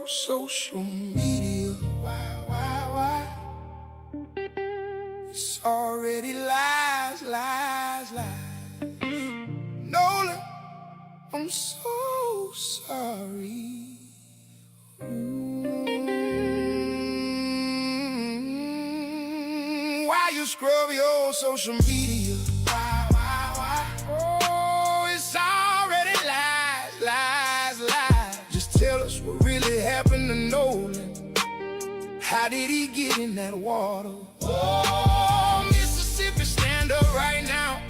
social media. Why? It's already lies. Nolan, I'm so sorry. Why you scrub your social media? Why? Oh, it's already lies. Just tell us what really happened to Nolan. How did he get in that water? Oh, Mississippi, stand up right now.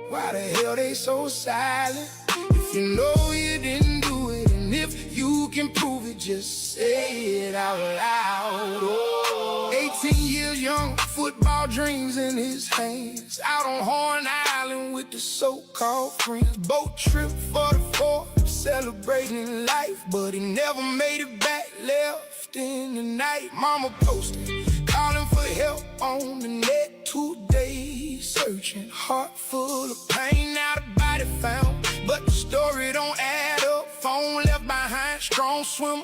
Why the hell they so silent? If you know you didn't do it, and if you can prove it, just say it out loud. Oh, 18 years young, football dreams in his hands, out on Horn Island with the so-called friends. Boat trip for the 4th, celebrating life, but he never made it back, left in the night. Mama posted, calling for help on the net today, searching, heart full of pain. Now the body found, but the story don't add up. Phone left behind, strong swimmer.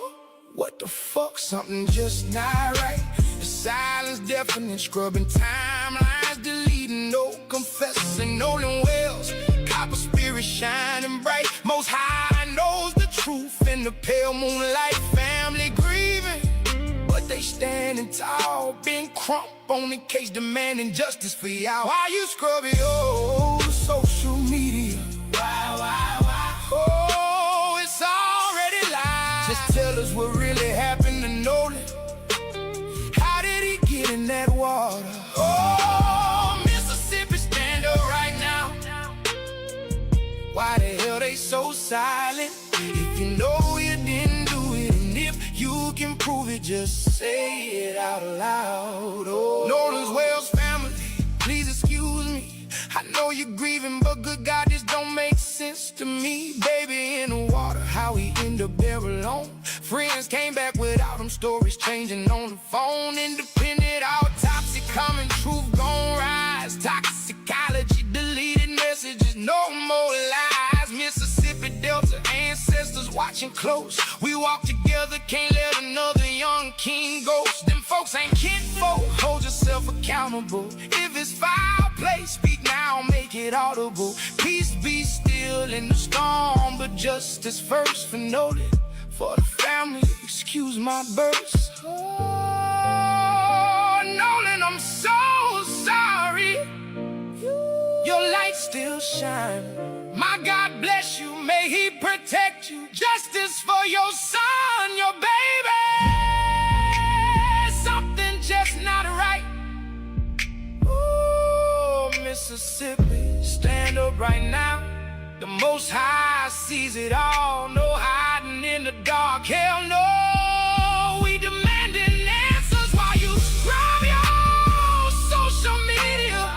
What the fuck, something just not right. The silence deafening, scrubbing timelines, deleting, no confessing. Nolan Wells, copper spirit shining bright. Most high knows the truth in the pale moonlight. Family grieving, but they standing tall. Been crump on the case, demanding justice for y'all. Why you scrub your social media? Why? Oh, it's already lies. Just tell us what really happened to Nolan. How did he get in that water? Oh, Mississippi, stand up right now. Why the hell they so silent? If you know you didn't do it, and if you can prove it, just say it out loud. Oh, Nolan's Wells family, please excuse me. I know you're grieving, but good God, this don't make sense to me. Baby in the water, how he ended up there alone. Friends came back without him, stories changing on the phone. Independent autopsy coming, truth gon' rise. Toxicology, deleted messages, no more lies. Mississippi Delta ancestors watching close. We walk together, can't let another young king ghost. Them folks ain't kinfolk, hold yourself accountable. If it's foul play, speak now, make it audible. Peace be still in the storm, but justice first for Nolan. For the family, excuse my burst. Oh, Nolan, I'm so sorry. Your light still shines. My God bless you, may he protect you. Justice for your son, your baby. Something just not right. Oh, Mississippi, stand up right now. The Most High sees it all, no hiding in the dark. Hell no, we demanding answers while you scrub your social media.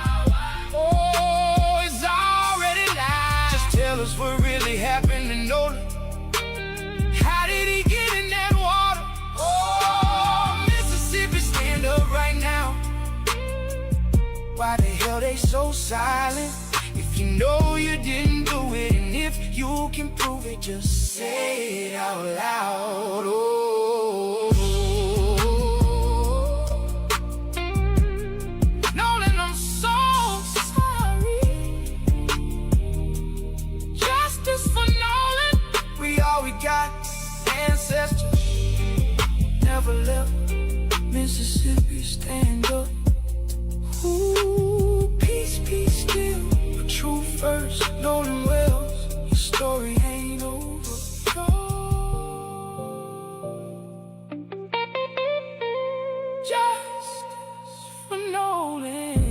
Oh, it's already lies. Just tell us what really happened to Nolan. How did he get in that water? Oh, Mississippi, stand up right now. Why the hell they so silent? If you know you didn't do it, and if you can prove it, just say it out loud. Oh, Nolan, I'm so sorry. Justice for Nolan. We all we got, ancestors never left. Mississippi, stand up. Ooh, peace still. Truth first, Nolan Wells, your story ain't over. Justice for Nolan.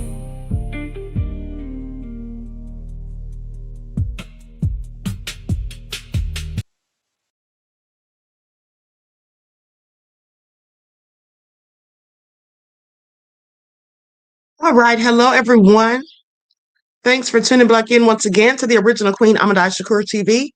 All right, hello everyone. Thanks for tuning back in once again to the original Queen Ahmadiyyah Shakur TV.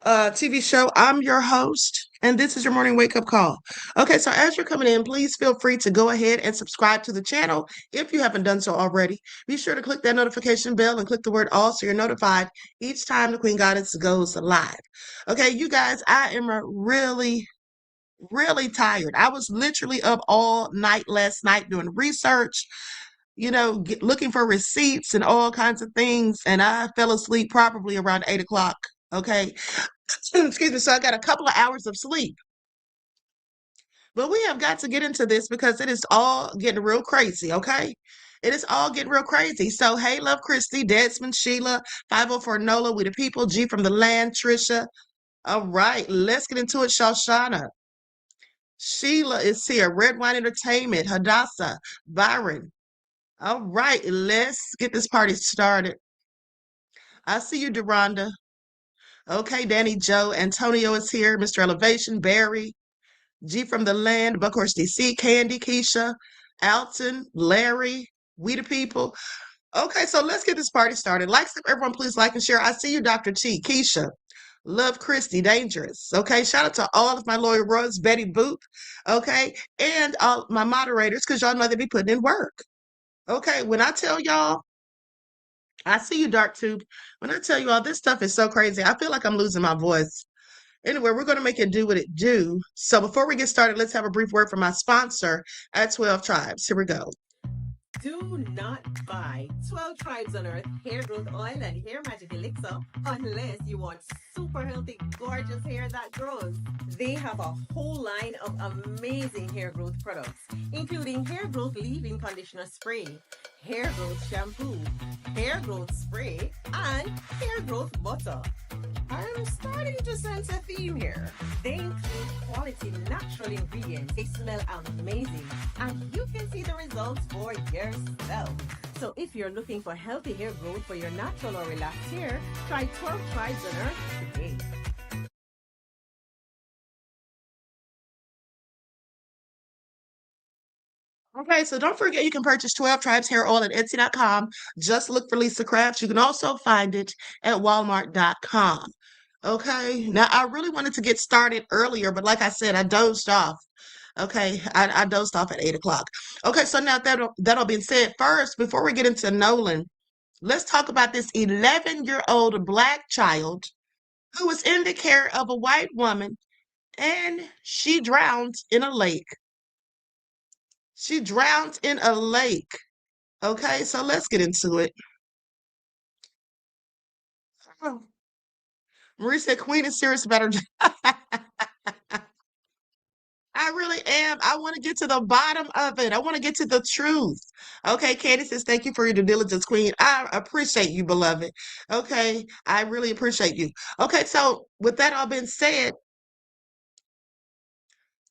TV show. I'm your host, and this is your morning wake up call. Okay, so as you're coming in, please feel free to go ahead and subscribe to the channel if you haven't done so already. Be sure to click that notification bell and click the word all so you're notified each time the Queen Goddess goes live. Okay, you guys, I am really tired. I was literally up all night last night doing research, looking for receipts and all kinds of things, and I fell asleep probably around 8 o'clock. Okay. Excuse me. So I got a couple of hours of sleep. But we have got to get into this because it is all getting real crazy, okay? It is all getting real crazy. So, hey, Love Christy, Desmond, Sheila, 504 Nola, We the People, G from the Land, Trisha. All right, let's get into it, Shoshana. Sheila is here. Red Wine Entertainment, Hadassah, Byron. All right, let's get this party started. I see you, Deronda. Okay, Danny Joe. Antonio is here. Mr. Elevation, Barry. G from the Land, Buckhorse DC, Candy, Keisha, Alton, Larry, We the People. Okay, so let's get this party started. Everyone, please like and share. I see you, Dr. T, Keisha. Love Christy, Dangerous. Okay, shout out to all of my loyal royals, Betty Boop. Okay, and all my moderators, because y'all know they be putting in work. Okay, when I tell y'all, I see you, Dark Tube. When I tell you all this stuff is so crazy, I feel like I'm losing my voice. Anyway, we're going to make it do what it do. So before we get started, let's have a brief word from my sponsor at 12 Tribes. Here we go. Do not buy 12 Tribes on Earth hair growth oil and hair magic elixir unless you want super healthy, gorgeous hair that grows. They have a whole line of amazing hair growth products, including hair growth leave-in conditioner spray, hair growth shampoo, hair growth spray, and hair growth butter. I'm starting to sense a theme here. They include quality natural ingredients. They smell amazing, and you can see the results for yourself. So if you're looking for healthy hair growth for your natural or relaxed hair, try 12 Tribes on Earth today. Okay, so don't forget you can purchase 12 Tribes hair oil at Etsy.com. Just look for Lisa Crafts. You can also find it at Walmart.com. Okay, now I really wanted to get started earlier, but like I said, I dozed off. Okay, I dozed off at 8 o'clock. Okay, so now that'll being said, first, before we get into Nolan, let's talk about this 11-year-old Black child who was in the care of a white woman and she drowned in a lake. She drowned in a lake. Okay, so let's get into it. Oh, Marie said, Queen is serious about her. I really am. I want to get to the bottom of it. I want to get to the truth. Okay, Candy says, thank you for your due diligence, Queen. I appreciate you, beloved. Okay, I really appreciate you. Okay, so with that all being said,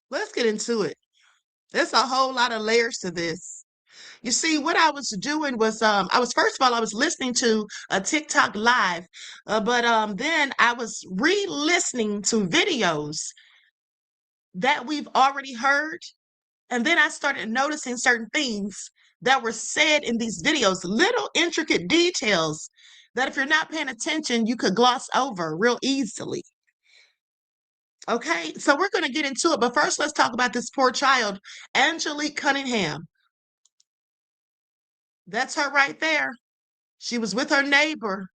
let's get into it. There's a whole lot of layers to this. You see, what I was doing was I was first of all I was listening to a TikTok live, but then I was re-listening to videos that we've already heard, and then I started noticing certain things that were said in these videos, little intricate details that if you're not paying attention, you could gloss over real easily. Okay, so we're going to get into it, but first let's talk about this poor child, Angelique Cunningham. That's her right there. She was with her neighbor,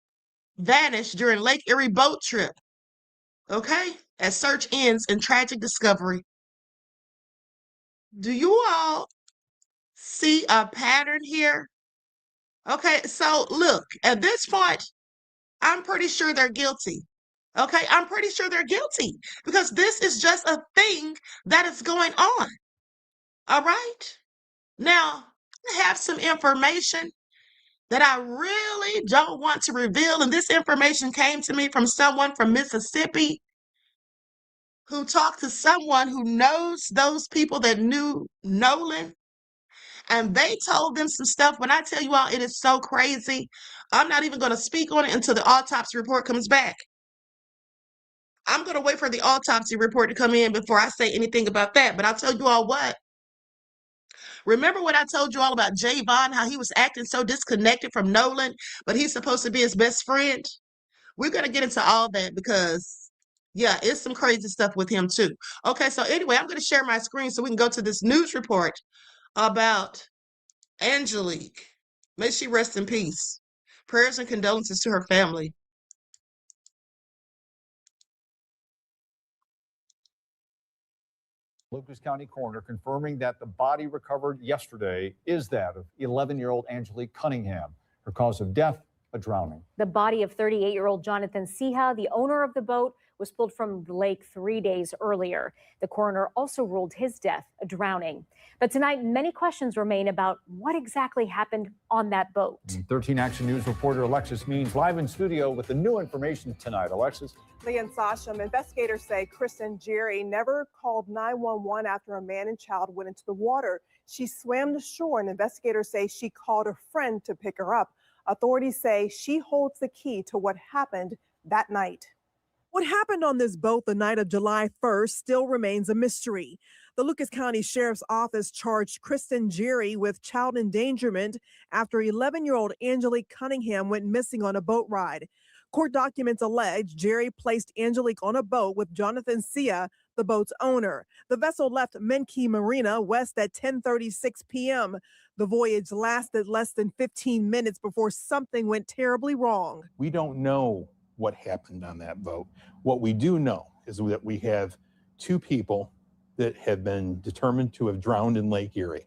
vanished during Lake Erie boat trip. Okay, as search ends in tragic discovery. Do you all see a pattern here? Okay, so look, at this point, I'm pretty sure they're guilty. Okay, I'm pretty sure they're guilty because this is just a thing that is going on. All right. Now, I have some information that I really don't want to reveal, and this information came to me from someone from Mississippi who talked to someone who knows those people that knew Nolan, and they told them some stuff. When I tell you all, it is so crazy. I'm not even going to speak on it until the autopsy report comes back. I'm going to wait for the autopsy report to come in before I say anything about that. But I'll tell you all what. Remember what I told you all about Javon, how he was acting so disconnected from Nolan, but he's supposed to be his best friend? We're going to get into all that because Yeah, it's some crazy stuff with him too. Okay, so anyway, I'm going to share my screen so we can go to this news report about Angelique. May she rest in peace. Prayers and condolences to her family. Lucas County coroner confirming that the body recovered yesterday is that of 11-year-old Angelique Cunningham. Her cause of death, a drowning. The body of 38-year-old Jonathan Siha, the owner of the boat, was pulled from the lake 3 days earlier. The coroner also ruled his death a drowning. But tonight, many questions remain about what exactly happened on that boat. 13 Action News reporter Alexis Means live in studio with the new information tonight. Alexis. Lee and Sasha, investigators say Kristen Jerry never called 911 after a man and child went into the water. She swam to shore, and investigators say she called a friend to pick her up. Authorities say she holds the key to what happened that night. What happened on this boat the night of July 1st still remains a mystery. The Lucas County Sheriff's Office charged Kristen Jerry with child endangerment after 11-year-old Angelique Cunningham went missing on a boat ride. Court documents allege Jerry placed Angelique on a boat with Jonathan Siha, the boat's owner. The vessel left Menke Marina west at 10:36 p.m. The voyage lasted less than 15 minutes before something went terribly wrong. We don't know what happened on that boat. What we do know is that we have two people that have been determined to have drowned in Lake Erie.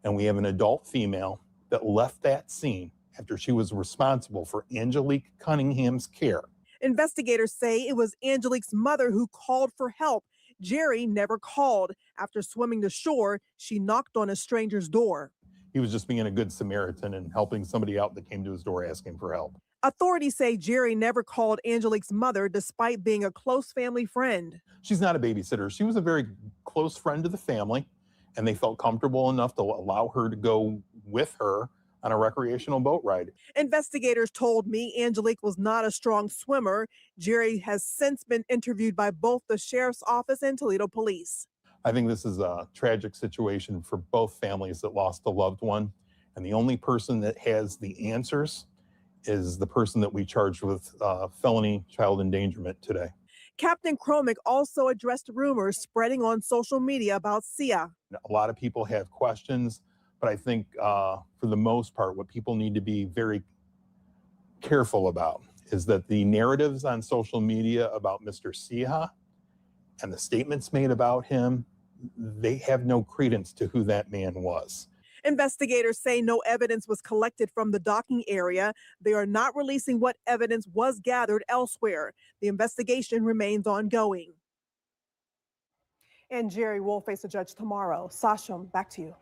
And we have an adult female that left that scene after she was responsible for Angelique Cunningham's care. Investigators say it was Angelique's mother who called for help. Jerry never called. After swimming to shore, she knocked on a stranger's door. He was just being a good Samaritan and helping somebody out that came to his door asking for help. Authorities say Jerry never called Angelique's mother despite being a close family friend. She's not a babysitter. She was a very close friend to the family, and they felt comfortable enough to allow her to go with her on a recreational boat ride. Investigators told me Angelique was not a strong swimmer. Jerry has since been interviewed by both the Sheriff's Office and Toledo Police. I think this is a tragic situation for both families that lost a loved one, and the only person that has the answers is the person that we charged with felony child endangerment today. Captain Kromick also addressed rumors spreading on social media about Siha. A lot of people have questions, but I think for the most part, what people need to be very careful about is that the narratives on social media about Mr. Siha and the statements made about him, they have no credence to who that man was. Investigators say no evidence was collected from the docking area. They are not releasing what evidence was gathered elsewhere. The investigation remains ongoing. And Jerry will face a judge tomorrow. Sasha, back to you.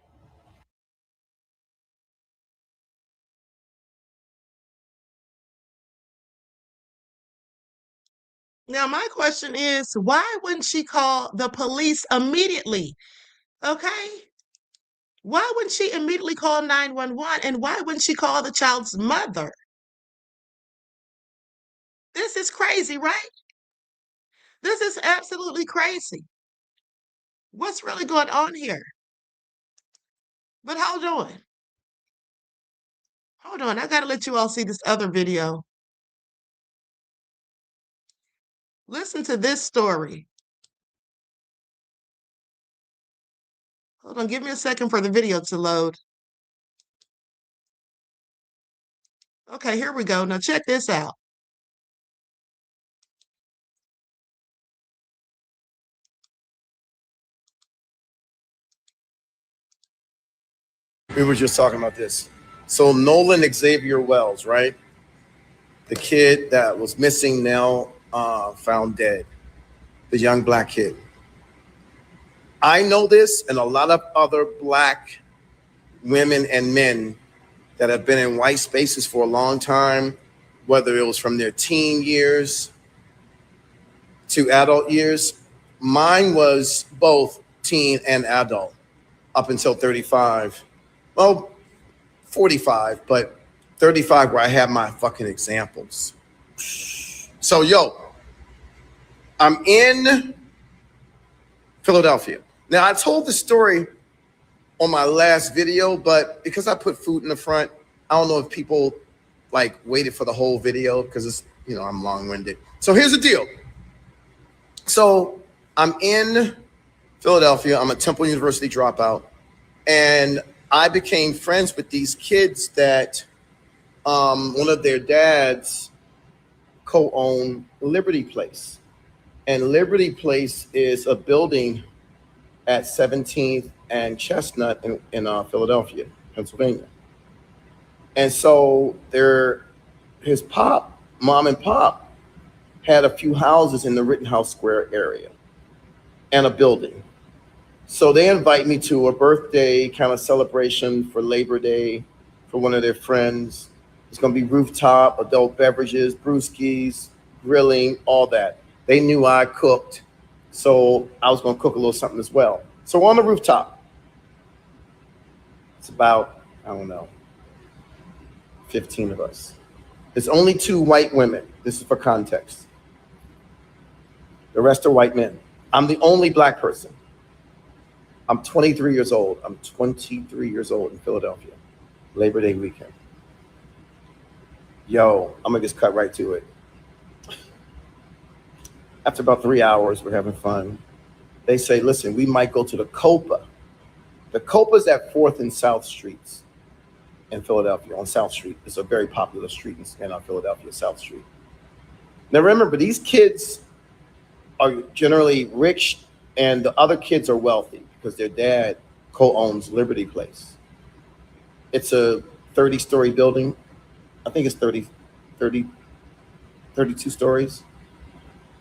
Now, my question is, why wouldn't she call the police immediately? Okay? Why wouldn't she immediately call 911? And why wouldn't she call the child's mother? This is crazy, right? This is absolutely crazy. What's really going on here? But hold on. Hold on. I got to let you all see this other video. Listen to this story. Hold on. Give me a second for the video to load. Okay, here we go. Now check this out. We were just talking about this. So Nolan Xavier Wells, right? The kid that was missing now, found dead. The young black kid. I know this, and a lot of other black women and men that have been in white spaces for a long time, whether it was from their teen years to adult years. Mine was both teen and adult up until 35. Well, 45, but 35 where I have my fucking examples. So, I'm in Philadelphia. Now, I told the story on my last video, but because I put food in the front, I don't know if people like waited for the whole video because it's, I'm long-winded. So here's the deal. So I'm in Philadelphia. I'm a Temple University dropout. And I became friends with these kids that one of their dads co-owned Liberty Place. And Liberty Place is a building at 17th and Chestnut in Philadelphia, Pennsylvania. And so his mom and pop, had a few houses in the Rittenhouse Square area and a building. So they invite me to a birthday kind of celebration for Labor Day for one of their friends. It's going to be rooftop, adult beverages, brewskis, grilling, all that. They knew I cooked, so I was going to cook a little something as well. So we're on the rooftop. It's about, I don't know, 15 of us. There's only 2 white women. This is for context. The rest are white men. I'm the only black person. I'm 23 years old. I'm 23 years old in Philadelphia. Labor Day weekend. Yo, I'm gonna just cut right to it. After about 3 hours, we're having fun. They say, listen, we might go to the Copa. The Copa's at 4th and South Streets in Philadelphia, on South Street. It's a very popular street in Philadelphia, South Street. Now remember, these kids are generally rich and the other kids are wealthy because their dad co-owns Liberty Place. It's a 30-story building. I think it's 32 stories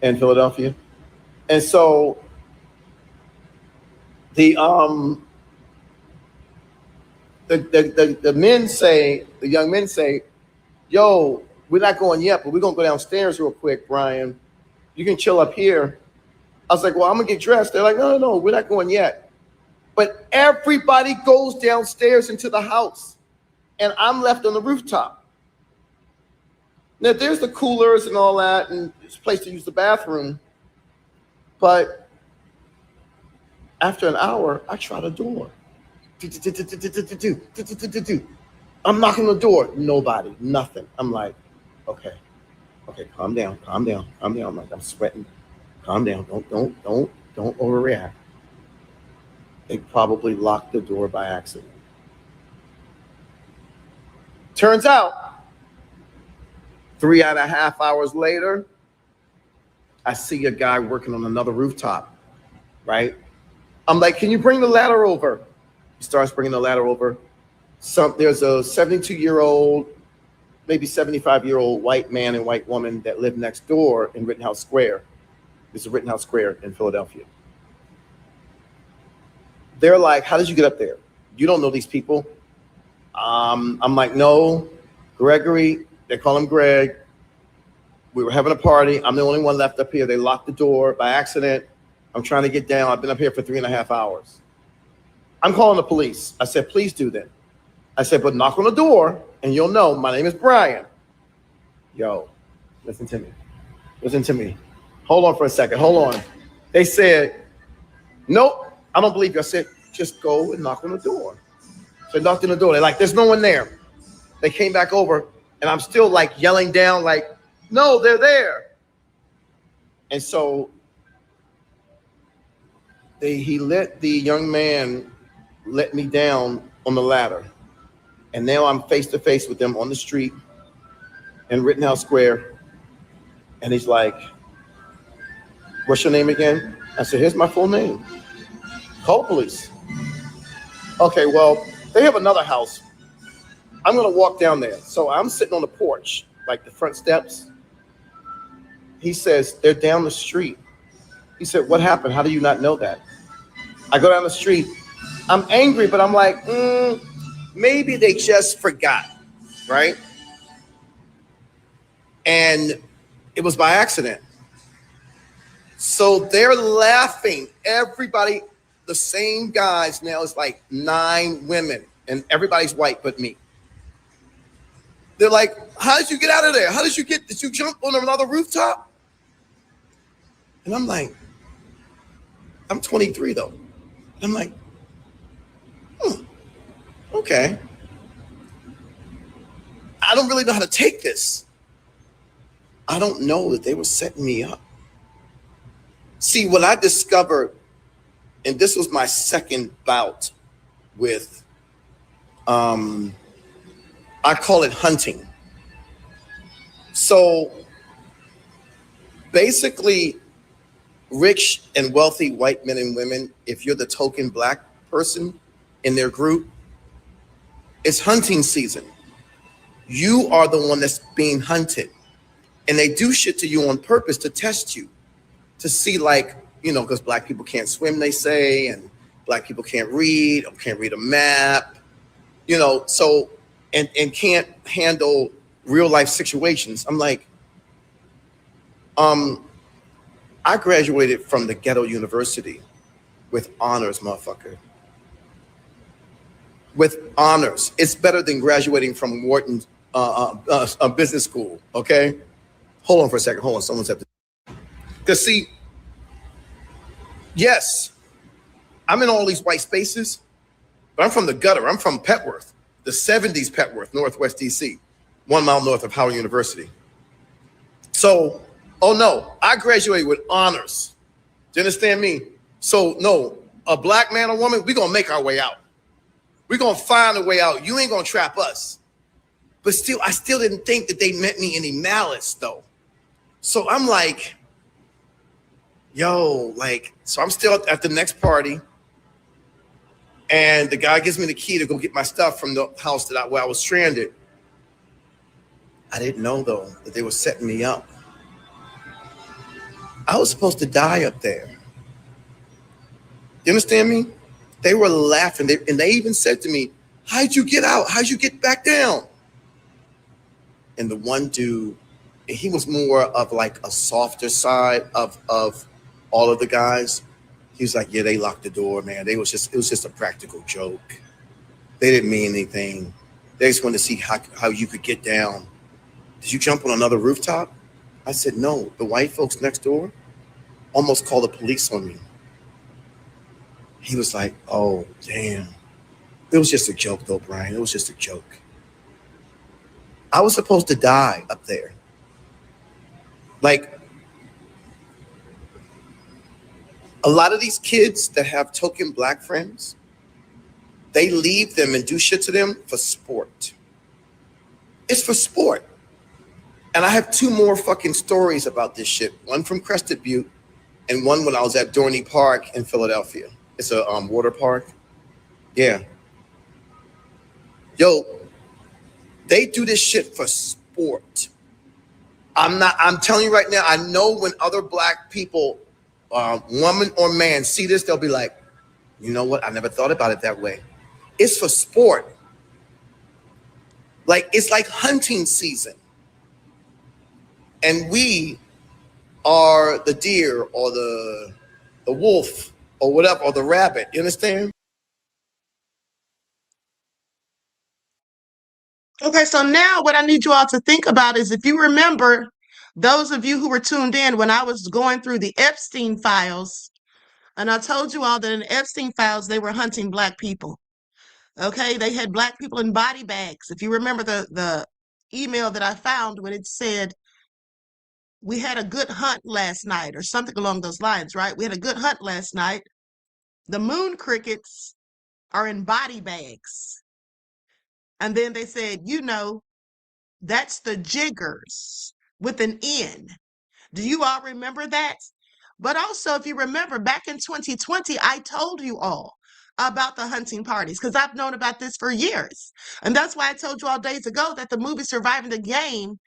in Philadelphia. And so the men say, the young men say, yo, we're not going yet, but we're gonna go downstairs real quick, Brian. You can chill up here. I was like, well, I'm gonna get dressed. They're like, no, we're not going yet. But everybody goes downstairs into the house and I'm left on the rooftop. Now there's the coolers and all that and it's a place to use the bathroom. But after an hour, I try the door. I'm knocking on the door. Nobody, nothing. I'm like, okay, calm down. I'm like, I'm sweating. Calm down. Don't overreact. They probably locked the door by accident. Turns out, 3.5 hours later, I see a guy working on another rooftop, right? I'm like, can you bring the ladder over? He starts bringing the ladder over. There's a 72-year-old, maybe 75-year-old white man and white woman that live next door in Rittenhouse Square. There's a Rittenhouse Square in Philadelphia. They're like, how did you get up there? You don't know these people. I'm like, no, Gregory, they call him Greg. We were having a party. I'm the only one left up here. They locked the door by accident. I'm trying to get down. I've been up here for 3.5 hours. I'm calling the police. I said, please do that. I said, but knock on the door and you'll know my name is Brian. Yo, listen to me. Hold on for a second. Hold on. They said, nope, I don't believe you. I said, just go and knock on the door. So I knocked on the door. They're like, there's no one there. They came back over and I'm still like yelling down like, no, they're there. And so he let the young man let me down on the ladder. And now I'm face to face with them on the street in Rittenhouse Square. And he's like, what's your name again? I said, here's my full name. Call police. Okay, well, they have another house. I'm gonna walk down there. So I'm sitting on the porch, like the front steps. He says, they're down the street. He said, what happened? How do you not know that? I go down the street. I'm angry, but I'm like, maybe they just forgot, right? And it was by accident. So they're laughing. Everybody, the same guys now is like 9 women and everybody's white but me. They're like, how did you get out of there? Did you jump on another rooftop? And I'm like, I'm 23 though. I'm like, okay. I don't really know how to take this. I don't know that they were setting me up. See, what I discovered, and this was my second bout with, I call it hunting. So basically, rich and wealthy white men and women, if you're the token black person in their group, it's hunting season. You are the one that's being hunted. And they do shit to you on purpose to test you, to see, like, you know, because black people can't swim, they say, and black people can't read or can't read a map, you know, so, and can't handle real life situations. I'm like, I graduated from the ghetto university with honors, motherfucker. With honors. It's better than graduating from Wharton business school, okay? Hold on for a second. Hold on. Someone's at the... Because see, yes, I'm in all these white spaces, but I'm from the gutter. I'm from Petworth, the 70s Petworth, Northwest DC, 1 mile north of Howard University. So, oh no, I graduated with honors. Do you understand me? So no, a black man or woman, we're gonna make our way out. We're gonna find a way out. You ain't gonna trap us. But still, I still didn't think that they meant me any malice though. So I'm like, yo, like, so I'm still at the next party. And the guy gives me the key to go get my stuff from the house where I was stranded. I didn't know though that they were setting me up. I was supposed to die up there. You understand me? They were laughing. And they even said to me, how'd you get out? How'd you get back down? And the one dude, he was more of like a softer side of all of the guys. He was like, yeah, they locked the door, man. It was just a practical joke. They didn't mean anything. They just wanted to see how you could get down. Did you jump on another rooftop? I said, no. The white folks next door almost called the police on me. He was like, oh, damn. It was just a joke though, Brian. It was just a joke. I was supposed to die up there. Like, a lot of these kids that have token black friends, they leave them and do shit to them for sport. It's for sport. And I have 2 more fucking stories about this shit. One from Crested Butte and one when I was at Dorney Park in Philadelphia. It's a water park. Yeah. Yo, they do this shit for sport. I'm telling you right now, I know when other black people, woman or man, see this, they'll be like, you know what? I never thought about it that way. It's for sport. Like, it's like hunting season. And we are the deer or the wolf or whatever, or the rabbit. You understand? Okay, so now what I need you all to think about is, if you remember, those of you who were tuned in when I was going through the Epstein files, and I told you all that in the Epstein files, they were hunting black people. Okay, they had black people in body bags. If you remember the email that I found when it said, we had a good hunt last night, or something along those lines, right? We had a good hunt last night. The moon crickets are in body bags. And then they said, you know, that's the jiggers with an N. Do you all remember that? But also, if you remember, back in 2020, I told you all about the hunting parties, because I've known about this for years. And that's why I told you all days ago that the movie Surviving the Game,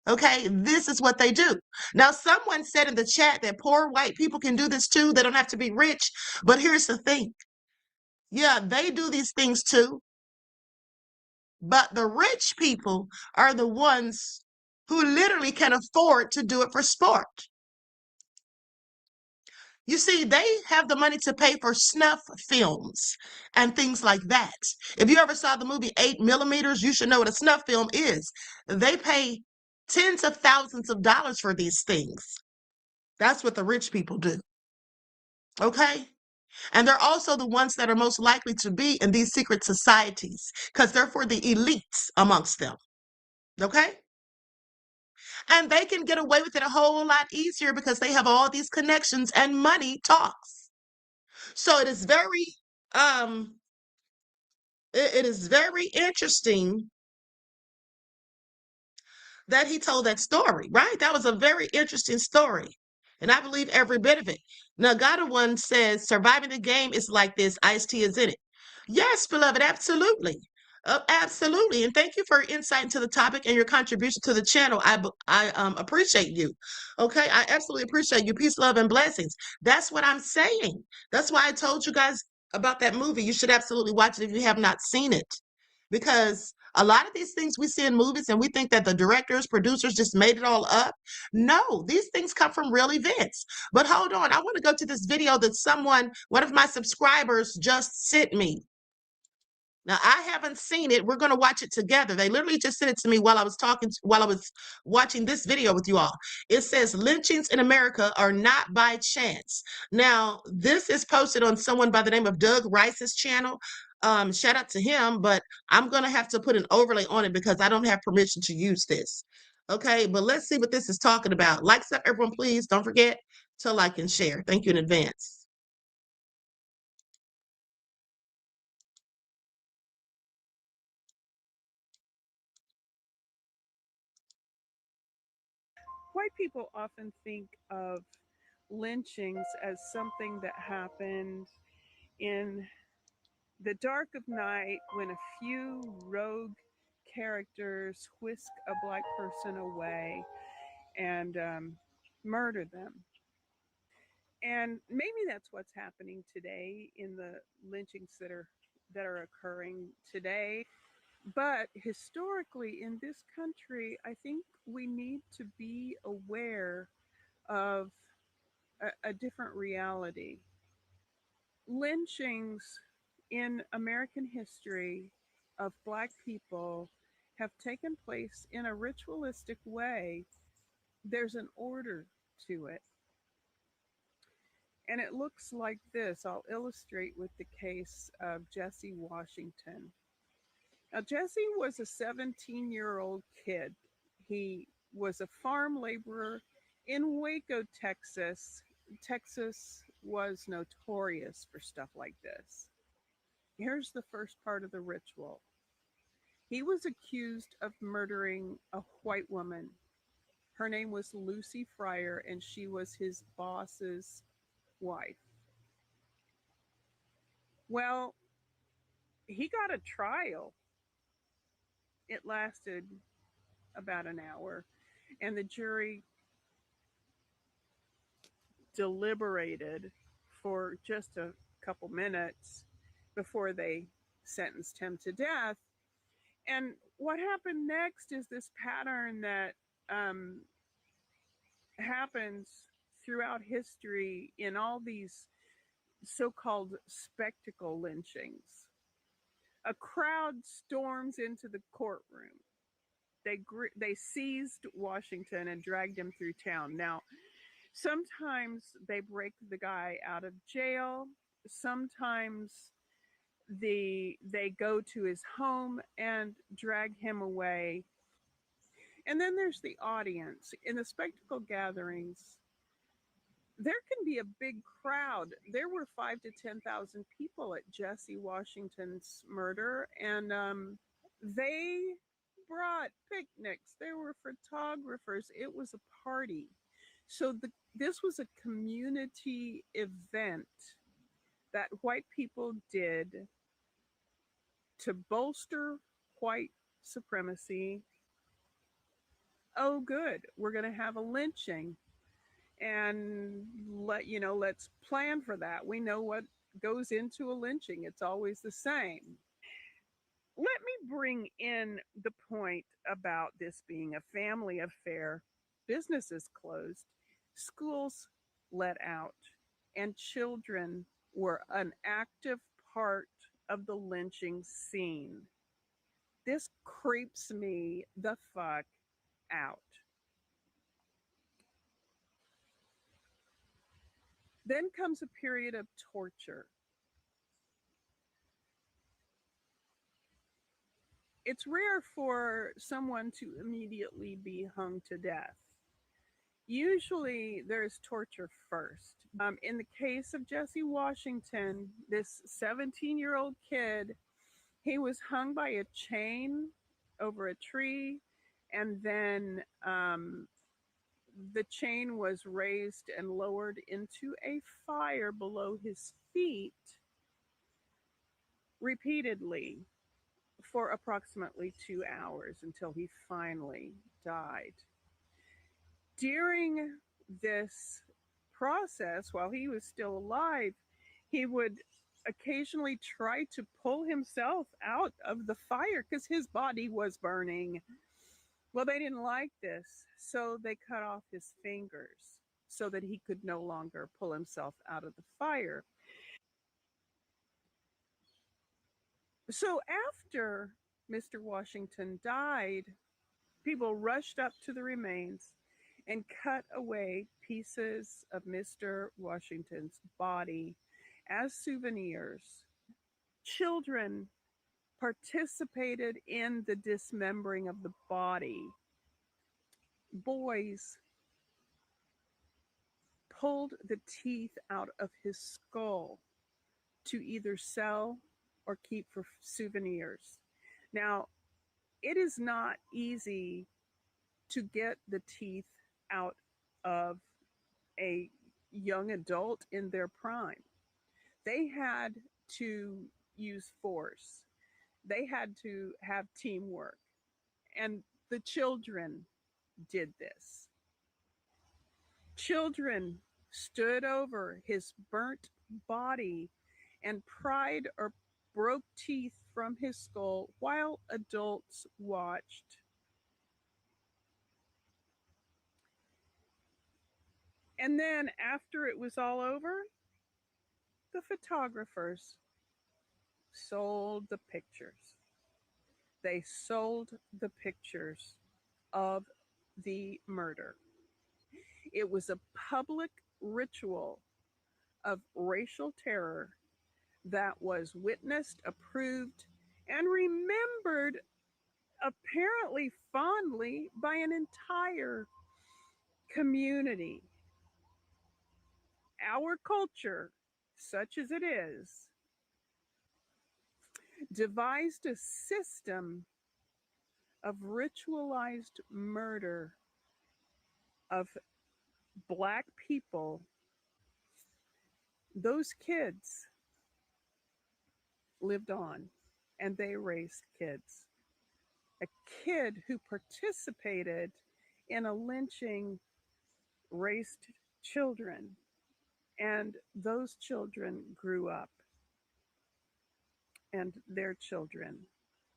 okay, this is what they do. Now, someone said in the chat that poor white people can do this too. They don't have to be rich. But here's the thing. Yeah, they do these things too. But the rich people are the ones who literally can afford to do it for sport. You see, they have the money to pay for snuff films and things like that. If you ever saw the movie 8mm, you should know what a snuff film is. They pay tens of thousands of dollars for these things. That's what the rich people do. Okay? And they're also the ones that are most likely to be in these secret societies, because they're for the elites amongst them. Okay? And they can get away with it a whole lot easier because they have all these connections and money talks. So it is very it is very interesting that he told that story, right? That was a very interesting story. And I believe every bit of it. Nagata one says, surviving the game is like this. Ice-T is in it. Yes, beloved, absolutely. Absolutely. And thank you for your insight into the topic and your contribution to the channel. I appreciate you. Okay. I absolutely appreciate you. Peace, love, and blessings. That's what I'm saying. That's why I told you guys about that movie. You should absolutely watch it if you have not seen it. Because a lot of these things we see in movies and we think that the directors, producers just made it all up. No, these things come from real events. But hold on, I want to go to this video that one of my subscribers just sent me. Now, I haven't seen it. We're going to watch it together. They literally just sent it to me while I was watching this video with you all. It says lynchings in America are not by chance. Now, this is posted on someone by the name of Doug Rice's channel. Shout out to him, but I'm going to have to put an overlay on it because I don't have permission to use this. Okay, but let's see what this is talking about. Like stuff, everyone, please. Don't forget to like and share. Thank you in advance. White people often think of lynchings as something that happened in the dark of night when a few rogue characters whisk a black person away and murder them. And maybe that's what's happening today in the lynchings that are occurring today. But historically, in this country, I think we need to be aware of a different reality. Lynchings in American history of Black people have taken place in a ritualistic way. There's an order to it. And it looks like this. I'll illustrate with the case of Jesse Washington. Now, Jesse was a 17-year-old kid. He was a farm laborer in Waco, Texas. Texas was notorious for stuff like this. Here's the first part of the ritual. He was accused of murdering a white woman. Her name was Lucy Fryer, and she was his boss's wife. Well, he got a trial. It lasted about an hour, and the jury deliberated for just a couple minutes before they sentenced him to death. And what happened next is this pattern that happens throughout history in all these so-called spectacle lynchings. A crowd storms into the courtroom. They seized Washington and dragged him through town. Now, sometimes they break the guy out of jail. Sometimes they go to his home and drag him away. And then there's the audience. In the spectacle gatherings, there can be a big crowd. There were 5,000 to 10,000 people at Jesse Washington's murder, and they brought picnics. There were photographers. It was a party. So this was a community event that white people did to bolster white supremacy. Oh, good, we're going to have a lynching, and let's plan for that. We know what goes into a lynching. It's always the same. Let me bring in the point about this being a family affair. Businesses closed, schools let out, and children were an active part of the lynching scene. This creeps me the fuck out. Then comes a period of torture. It's rare for someone to immediately be hung to death. Usually there's torture first. In the case of Jesse Washington, this 17-year-old kid, he was hung by a chain over a tree, and then the chain was raised and lowered into a fire below his feet repeatedly for approximately 2 hours until he finally died. During this process, while he was still alive, he would occasionally try to pull himself out of the fire because his body was burning. Well, they didn't like this, so they cut off his fingers so that he could no longer pull himself out of the fire. So after Mr. Washington died, people rushed up to the remains and cut away pieces of Mr. Washington's body as souvenirs. Children participated in the dismembering of the body. Boys pulled the teeth out of his skull to either sell or keep for souvenirs. Now, it is not easy to get the teeth out of a young adult in their prime. They had to use force. They had to have teamwork. And the children did this. Children stood over his burnt body and pried or broke teeth from his skull while adults watched. And then after it was all over, the photographers sold the pictures. They sold the pictures of the murder. It was a public ritual of racial terror that was witnessed, approved, and remembered apparently fondly by an entire community. Our culture, such as it is, devised a system of ritualized murder of Black people. Those kids lived on and they raised kids. A kid who participated in a lynching raised children, and those children grew up, and their children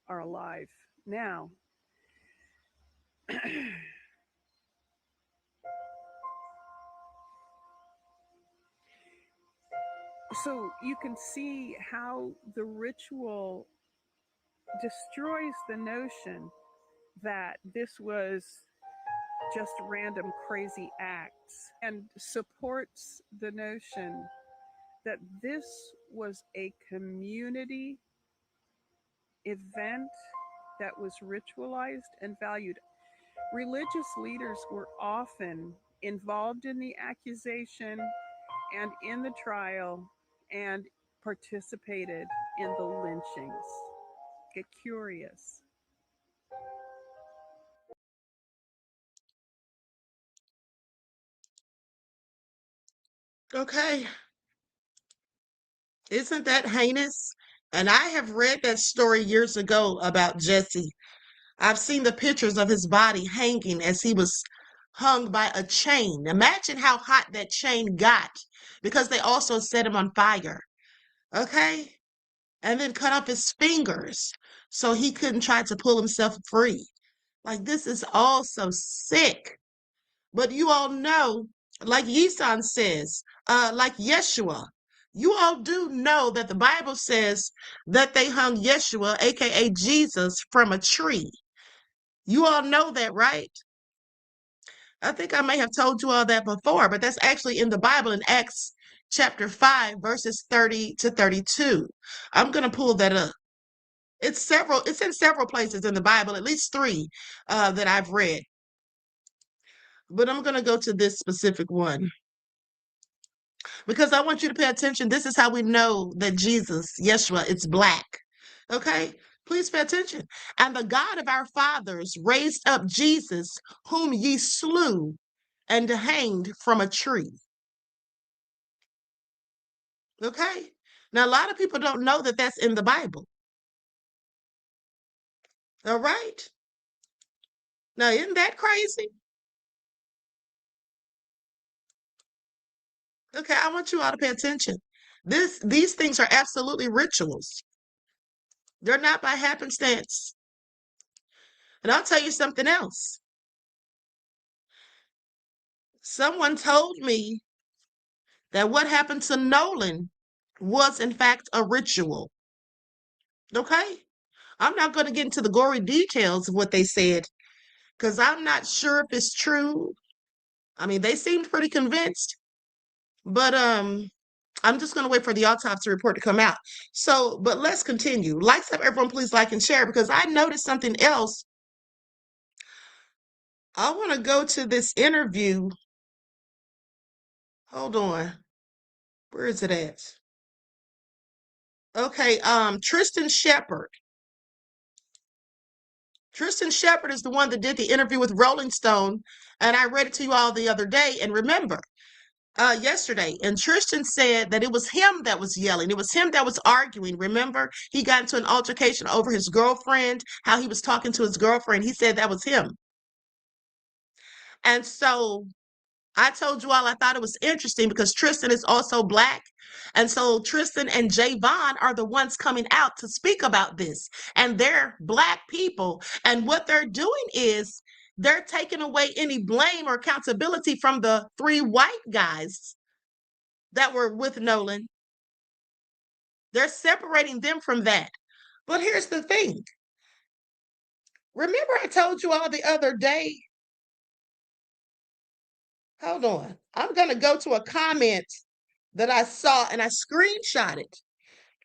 are alive now. So you can see how the ritual destroys the notion that this was just random crazy acts, and supports the notion that this was a community event that was ritualized and valued. Religious leaders were often involved in the accusation and in the trial and participated in the lynchings. Get curious. Okay. Isn't that heinous? And I have read that story years ago about Jesse. I've seen the pictures of his body hanging as he was hung by a chain. Imagine how hot that chain got, because they also set him on fire. Okay? And then cut off his fingers so he couldn't try to pull himself free. Like, this is all so sick. But you all know, like Yisan says, like Yeshua, you all do know that the Bible says that they hung Yeshua, aka Jesus, from a tree. You all know that, right? I think I may have told you all that before, but that's actually in the Bible in Acts chapter 5, verses 30 to 32. I'm going to pull that up. It's in several places in the Bible, at least 3 that I've read. But I'm going to go to this specific one because I want you to pay attention. This is how we know that Jesus, Yeshua, is black. Okay? Please pay attention. And the God of our fathers raised up Jesus, whom ye slew and hanged from a tree. Okay? Now, a lot of people don't know that that's in the Bible. All right? Now, isn't that crazy? Okay, I want you all to pay attention. These things are absolutely rituals. They're not by happenstance. And I'll tell you something else. Someone told me that what happened to Nolan was, in fact, a ritual. Okay? I'm not going to get into the gory details of what they said because I'm not sure if it's true. I mean, they seemed pretty convinced, but I'm just going to wait for the autopsy report to come out. So, but let's continue. Everyone, please like and share because I noticed something else. I want to go to this interview. Hold on. Where is it at? Okay, Tristan Shepard. Tristan Shepard is the one that did the interview with Rolling Stone, and I read it to you all the other day. And remember, yesterday, and Tristan said that it was him that was yelling. It was him that was arguing. Remember, he got into an altercation over his girlfriend, how he was talking to his girlfriend. He said that was him. And so I told you all I thought it was interesting because Tristan is also black. And so Tristan and Javon are the ones coming out to speak about this. And they're black people. And what they're doing is they're taking away any blame or accountability from the 3 white guys that were with Nolan. They're separating them from that. But here's the thing. Remember I told you all the other day. Hold on. I'm going to go to a comment that I saw and I screenshot it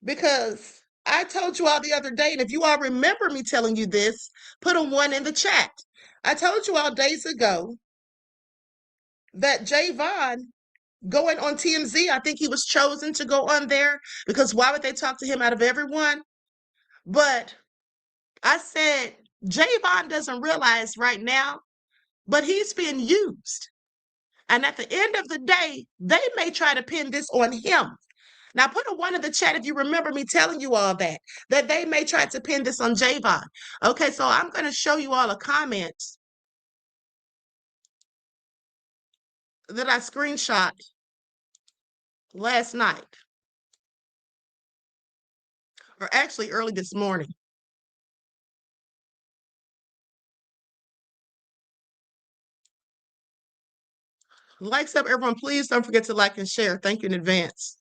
because I told you all the other day, and if you all remember me telling you this, put a 1 in the chat. I told you all days ago that Javon going on TMZ, I think he was chosen to go on there because why would they talk to him out of everyone? But I said, Javon doesn't realize right now, but he's being used. And at the end of the day, they may try to pin this on him. Now, put a 1 in the chat if you remember me telling you all that they may try to pin this on Javon. Okay, so I'm going to show you all a comment that I screenshot last night, or actually early this morning. Likes up, everyone. Please don't forget to like and share. Thank you in advance.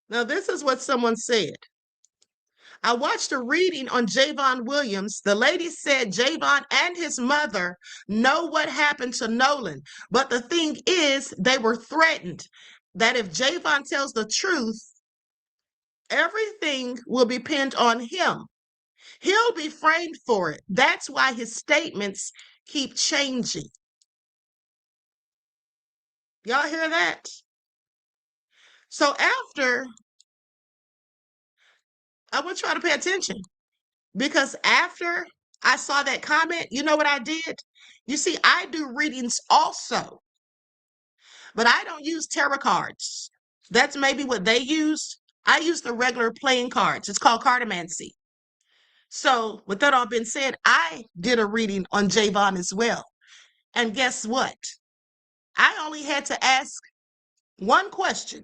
Now, this is what someone said. I watched a reading on Javon Williams. The lady said Javon and his mother know what happened to Nolan. But the thing is, they were threatened that if Javon tells the truth, everything will be pinned on him. He'll be framed for it. That's why his statements keep changing. Y'all hear that? So after, I want y'all to pay attention because after I saw that comment, you know what I did? You see, I do readings also, but I don't use tarot cards. That's maybe what they use. I use the regular playing cards. It's called cartomancy. So with that all being said, I did a reading on Javon as well. And guess what? I only had to ask one question.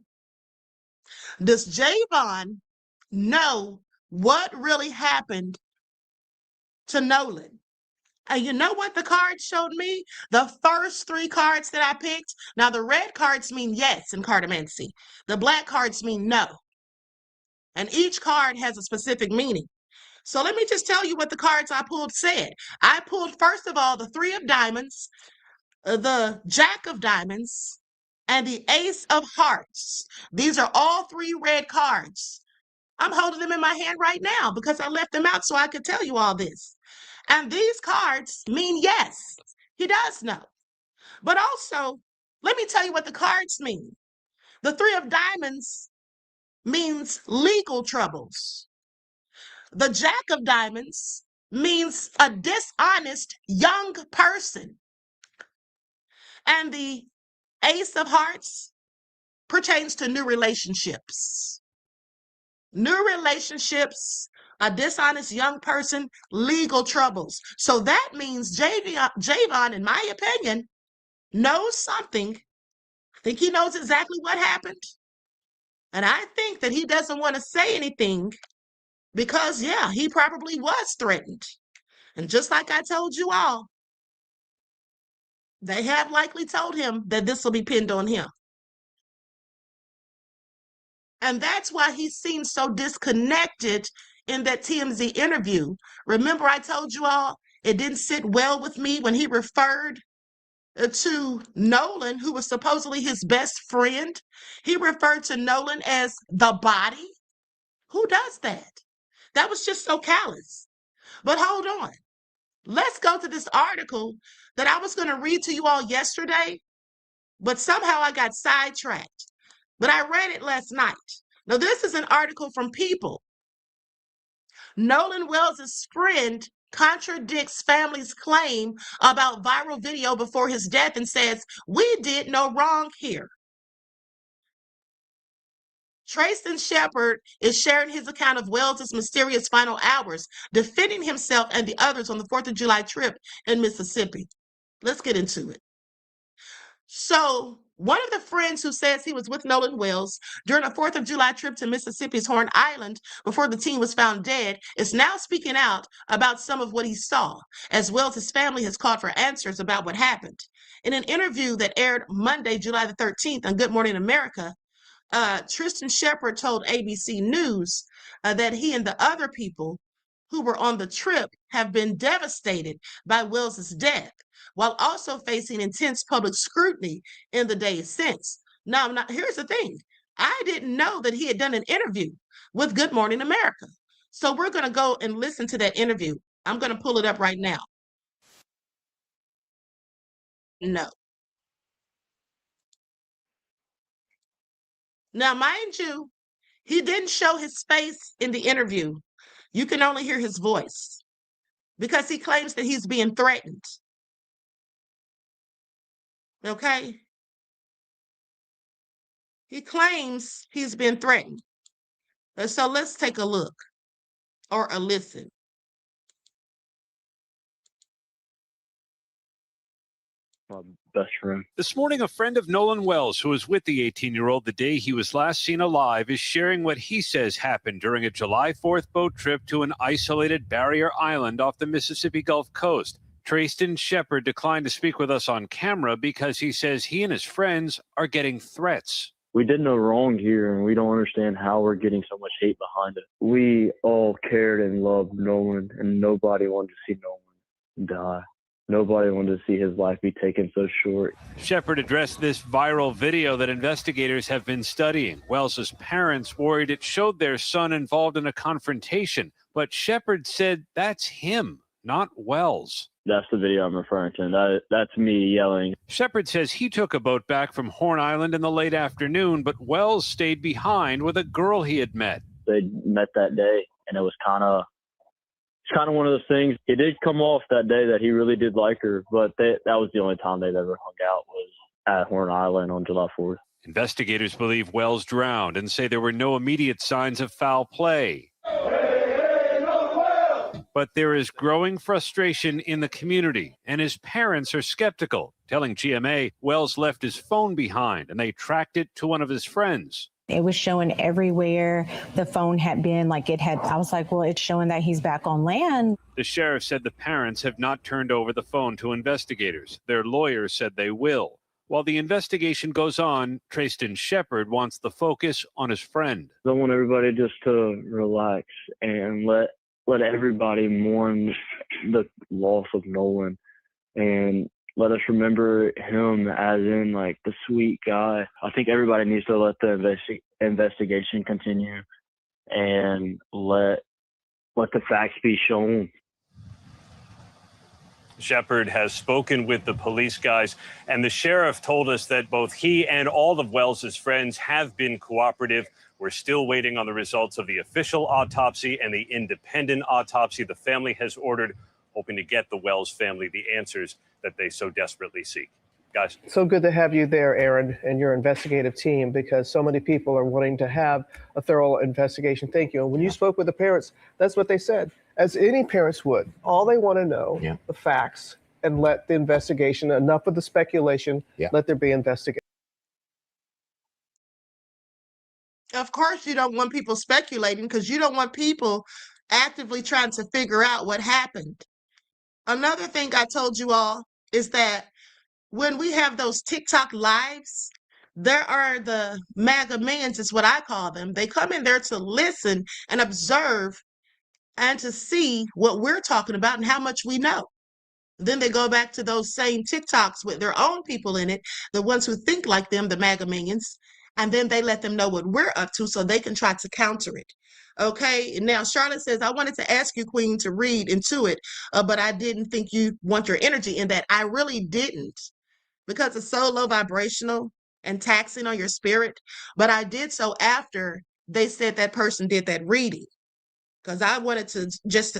Does Javon know what really happened to Nolan? And you know what the cards showed me? The first 3 cards that I picked. Now, the red cards mean yes in cartomancy. The black cards mean no. And each card has a specific meaning. So let me just tell you what the cards I pulled said. I pulled, first of all, the 3 of diamonds, the Jack of diamonds, and the Ace of Hearts. These are all 3 red cards. I'm holding them in my hand right now because I left them out so I could tell you all this. And these cards mean yes, he does know. But also, let me tell you what the cards mean. The 3 of Diamonds means legal troubles. The Jack of Diamonds means a dishonest young person. And the Ace of Hearts pertains to new relationships. New relationships, a dishonest young person, legal troubles. So that means Javon, in my opinion, knows something. I think he knows exactly what happened. And I think that he doesn't want to say anything because, yeah, he probably was threatened. And just like I told you all, they have likely told him that this will be pinned on him. And that's why he seems so disconnected in that TMZ interview. Remember, I told you all it didn't sit well with me when he referred to Nolan, who was supposedly his best friend. He referred to Nolan as the body. Who does that? That was just so callous. But hold on. Let's go to this article that I was going to read to you all yesterday, but somehow I got sidetracked. But I read it last night. Now, this is an article from People. Nolan Wells' friend contradicts family's claim about viral video before his death and says, "We did no wrong here." Trayston Shepard is sharing his account of Wells' mysterious final hours, defending himself and the others on the 4th of July trip in Mississippi. Let's get into it. So, one of the friends who says he was with Nolan Wells during a 4th of July trip to Mississippi's Horn Island before the teen was found dead is now speaking out about some of what he saw, as Wells' family has called for answers about what happened. In an interview that aired Monday, July the 13th on Good Morning America, Tristan Shepard told ABC News that he and the other people who were on the trip have been devastated by Wells' death, while also facing intense public scrutiny in the days since. Now, here's the thing. I didn't know that he had done an interview with Good Morning America. So we're going to go and listen to that interview. I'm going to pull it up right now. No. Now, mind you, he didn't show his face in the interview. You can only hear his voice because he claims that he's being threatened. Okay? He claims he's been threatened. So let's take a look or a listen. My best friend. This morning, a friend of Nolan Wells, who was with the 18-year-old the day he was last seen alive, is sharing what he says happened during a July 4th boat trip to an isolated barrier island off the Mississippi Gulf Coast. Trayston Shepard declined to speak with us on camera because he says he and his friends are getting threats. We did no wrong here, and we don't understand how we're getting so much hate behind it. We all cared and loved Nolan, and nobody wanted to see Nolan die. Nobody wanted to see his life be taken so short. Shepard addressed this viral video that investigators have been studying. Wells' parents worried it showed their son involved in a confrontation, but Shepard said that's him, not Wells. That's the video I'm referring to. That's me yelling. Shepard says he took a boat back from Horn Island in the late afternoon, but Wells stayed behind with a girl he had met. They met that day, and it was kind of one of those things. It did come off that day that he really did like her, but that was the only time they've ever hung out was at Horn Island on July 4th. Investigators believe Wells drowned and say there were no immediate signs of foul play. But there is growing frustration in the community, and his parents are skeptical, telling GMA Wells left his phone behind and they tracked it to one of his friends. It was showing everywhere the phone had been, I was like, well, it's showing that he's back on land. The sheriff said the parents have not turned over the phone to investigators. Their lawyers said they will. While the investigation goes on, Trayston Shepard wants the focus on his friend. I want everybody just to relax and let everybody mourn the loss of Nolan and let us remember him as in like the sweet guy. I think everybody needs to let the investigation continue and let the facts be shown. Shepard has spoken with the police guys, and the sheriff told us that both he and all of Wells's friends have been cooperative. We're still waiting on the results of the official autopsy and the independent autopsy the family has ordered, hoping to get the Wells family the answers that they so desperately seek. Guys. So good to have you there, Aaron, and your investigative team, because so many people are wanting to have a thorough investigation. Thank you. And when you spoke with the parents, that's what they said, as any parents would. All they want to know, the facts, and let the investigation, enough of the speculation, let there be investigation. Of course, you don't want people speculating because you don't want people actively trying to figure out what happened. Another thing I told you all is that when we have those TikTok lives, there are the MAGA mans, is what I call them. They come in there to listen and observe and to see what we're talking about and how much we know. Then they go back to those same TikToks with their own people in it, the ones who think like them, the MAGA minions, and then they let them know what we're up to so they can try to counter it. Okay, now Charlotte says, I wanted to ask you, Queen, to read into it, but I didn't think you want your energy in that. I really didn't, because it's so low vibrational and taxing on your spirit. But I did so after they said that person did that reading, because I wanted to just,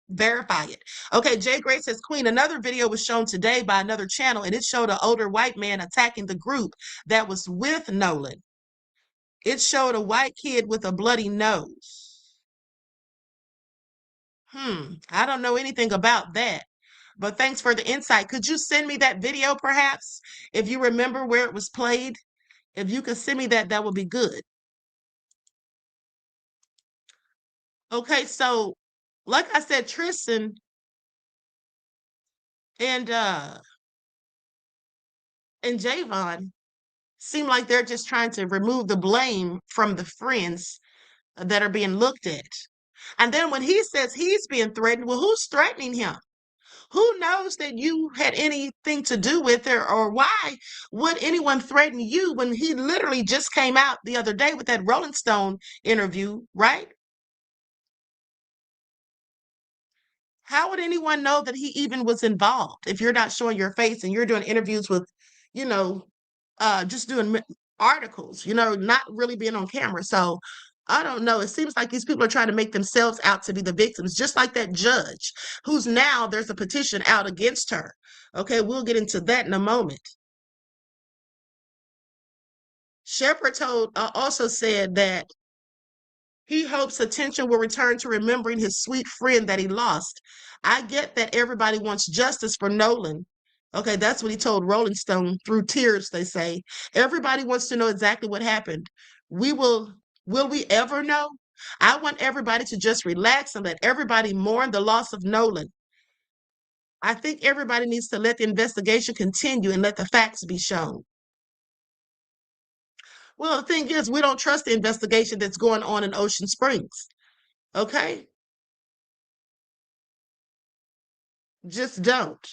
verify it. Okay, Jay Gray says, Queen, another video was shown today by another channel, and it showed an older white man attacking the group that was with Nolan. It showed a white kid with a bloody nose. I don't know anything about that. But thanks for the insight. Could you send me that video, perhaps? If you remember where it was played? If you could send me that, that would be good. Okay, so like I said, Tristan and Javon seem like they're just trying to remove the blame from the friends that are being looked at. And then when he says he's being threatened, well, who's threatening him? Who knows that you had anything to do with it, or why would anyone threaten you when he literally just came out the other day with that Rolling Stone interview, right? How would anyone know that he even was involved if you're not showing your face and you're doing interviews with, just doing articles, not really being on camera? So I don't know. It seems like these people are trying to make themselves out to be the victims, just like that judge who's now there's a petition out against her. Okay, we'll get into that in a moment. Shepard also said that he hopes attention will return to remembering his sweet friend that he lost. I get that everybody wants justice for Nolan. Okay, that's what he told Rolling Stone through tears, they say. Everybody wants to know exactly what happened. Will we ever know? I want everybody to just relax and let everybody mourn the loss of Nolan. I think everybody needs to let the investigation continue and let the facts be shown. Well, the thing is, we don't trust the investigation that's going on in Ocean Springs. Okay? Just don't.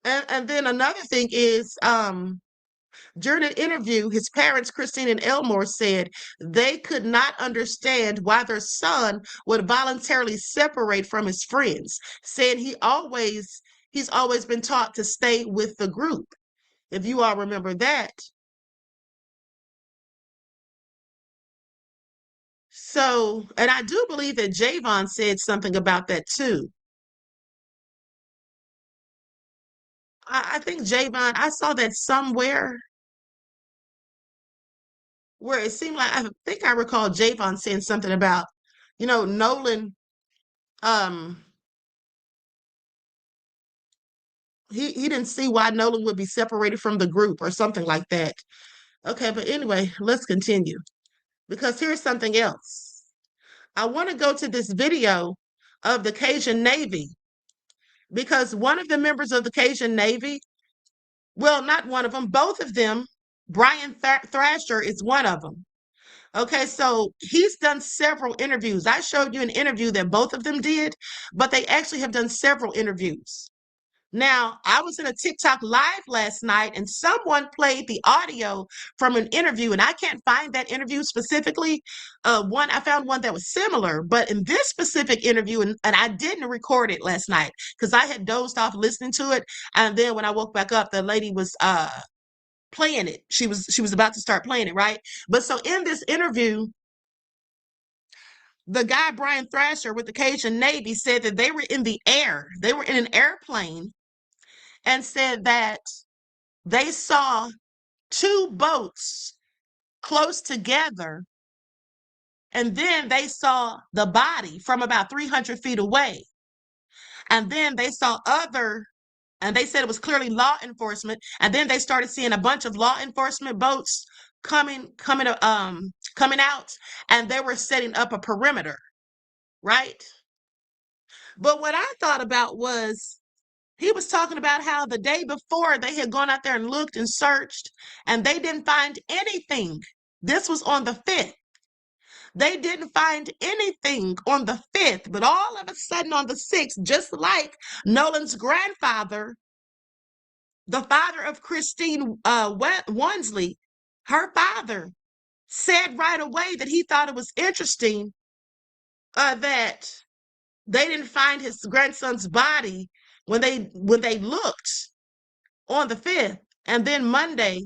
And then another thing is, during an interview, his parents, Christine and Elmore, said they could not understand why their son would voluntarily separate from his friends, saying he's always been taught to stay with the group. If you all remember that. So, and I do believe that Javon said something about that too. I think Javon, I saw that somewhere where it seemed like, I think I recall Javon saying something about, Nolan, he didn't see why Nolan would be separated from the group or something like that. Okay, but anyway, let's continue, because here's something else. I want to go to this video of the Cajun Navy, because one of the members of the Cajun Navy, well, not one of them, both of them, Brian Thrasher is one of them. Okay, so he's done several interviews. I showed you an interview that both of them did, but they actually have done several interviews. Now, I was in a TikTok live last night and someone played the audio from an interview, and I can't find that interview specifically. I found one that was similar, but in this specific interview, and I didn't record it last night because I had dozed off listening to it. And then when I woke back up, the lady was playing it. She was about to start playing it, right? But so in this interview, the guy Brian Thrasher with the Cajun Navy said that they were in the air. They were in an airplane and said that they saw two boats close together, and then they saw the body from about 300 feet away. And then they saw and they said it was clearly law enforcement. And then they started seeing a bunch of law enforcement boats coming out, and they were setting up a perimeter, right? But what I thought about was he was talking about how the day before they had gone out there and looked and searched, and they didn't find anything. This was on the 5th. They didn't find anything on the 5th, but all of a sudden on the 6th, just like Nolan's grandfather, the father of Christine Wansley, her father, said right away that he thought it was interesting that they didn't find his grandson's body when they looked on the 5th, and then Monday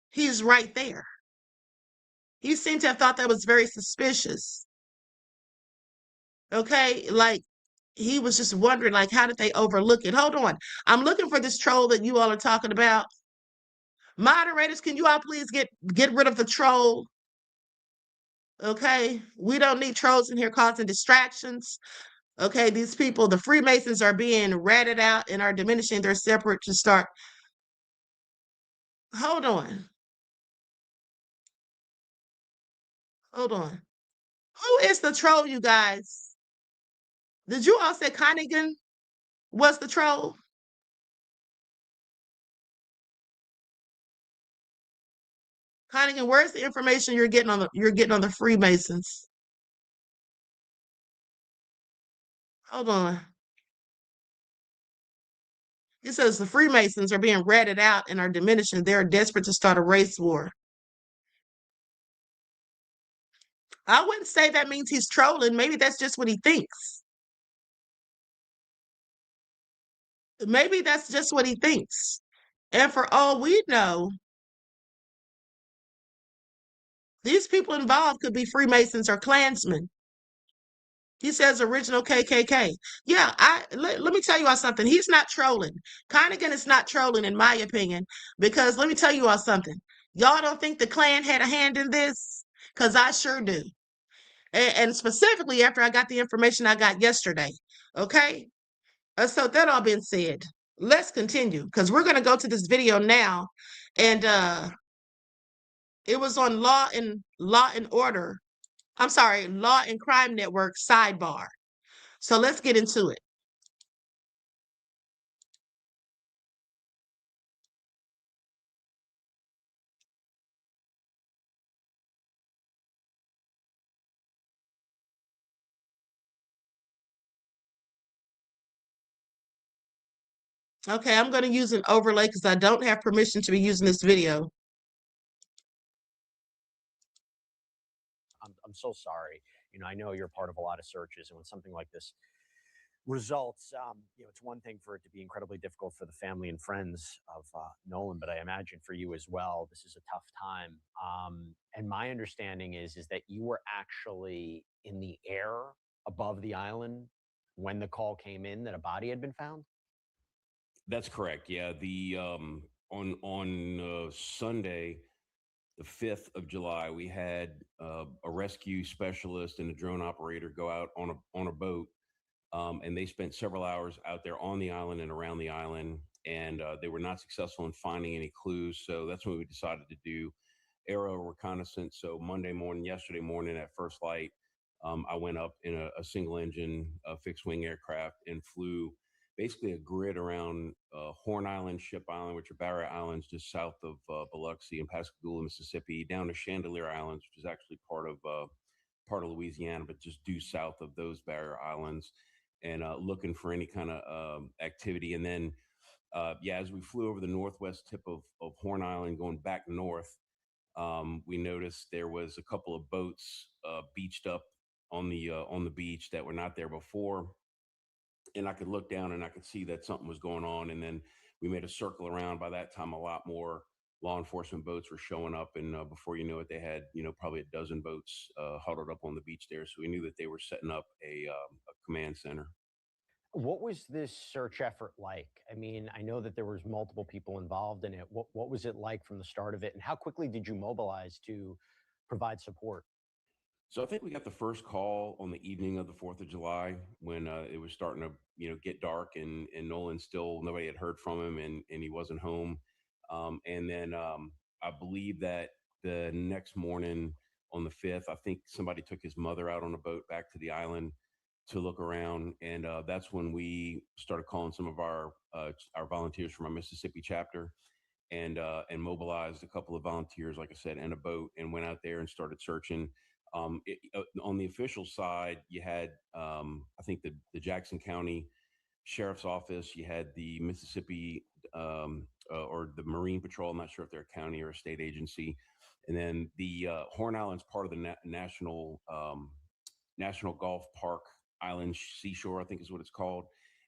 he's right there. He seemed to have thought that was very suspicious. Okay, like he was just wondering, like, how did they overlook it? Hold on, I'm looking for this troll that you all are talking about. Moderators, can you all please get rid of the troll? Okay, we don't need trolls in here causing distractions. Okay, these people, the Freemasons, are being ratted out and are diminishing. They're separate to start. Hold on. Hold on. Who is the troll, you guys? Did you all say Connigan was the troll? Connigan, where's the information you're getting on the Freemasons? Hold on. It says the Freemasons are being ratted out and are diminishing. They're desperate to start a race war. I wouldn't say that means he's trolling. Maybe that's just what he thinks. Maybe that's just what he thinks. And for all we know, these people involved could be Freemasons or Klansmen. He says original KKK. Yeah, let me tell you all something. He's not trolling. Connigan is not trolling, in my opinion, because let me tell you all something. Y'all don't think the Klan had a hand in this? Because I sure do. And specifically after I got the information I got yesterday. Okay? So that all being said, let's continue, because we're going to go to this video now. And it was on Law and Order. I'm sorry, Law and Crime Network sidebar. So let's get into it. Okay, I'm going to use an overlay because I don't have permission to be using this video. I'm so sorry. You know, I know you're part of a lot of searches, and when something like this results, you know, it's one thing for it to be incredibly difficult for the family and friends of Nolan, but I imagine for you as well, this is a tough time. And my understanding is that you were actually in the air above the island when the call came in that a body had been found. That's correct. Yeah, the on Sunday, the 5th of July, we had a rescue specialist and a drone operator go out on a boat, and they spent several hours out there on the island and around the island, and they were not successful in finding any clues. So that's when we decided to do aerial reconnaissance. So yesterday morning at first light, I went up in a single engine fixed wing aircraft and flew basically a grid around Horn Island, Ship Island, which are barrier islands just south of Biloxi and Pascagoula, Mississippi, down to Chandelier Islands, which is actually part of Louisiana, but just due south of those barrier islands. and looking for any kind of activity. And then, as we flew over the northwest tip of Horn Island, going back north, we noticed there was a couple of boats beached up on the beach that were not there before. And I could look down and I could see that something was going on. And then we made a circle around. By that time, a lot more law enforcement boats were showing up. And before you know it, they had, probably a dozen boats huddled up on the beach there. So we knew that they were setting up a command center. What was this search effort like? I mean, I know that there was multiple people involved in it. What was it like from the start of it? And how quickly did you mobilize to provide support? So I think we got the first call on the evening of the 4th of July when it was starting to, get dark, and Nolan still, nobody had heard from him, and he wasn't home. And then I believe that the next morning on the 5th, I think somebody took his mother out on a boat back to the island to look around. And that's when we started calling some of our volunteers from our Mississippi chapter, and mobilized a couple of volunteers, like I said, and a boat, and went out there and started searching. On the official side, you had, I think, the Jackson County Sheriff's Office, you had the Mississippi or the Marine Patrol. I'm not sure if they're a county or a state agency. And then the Horn Island's part of the National Golf Park Island Seashore, I think is what it's called.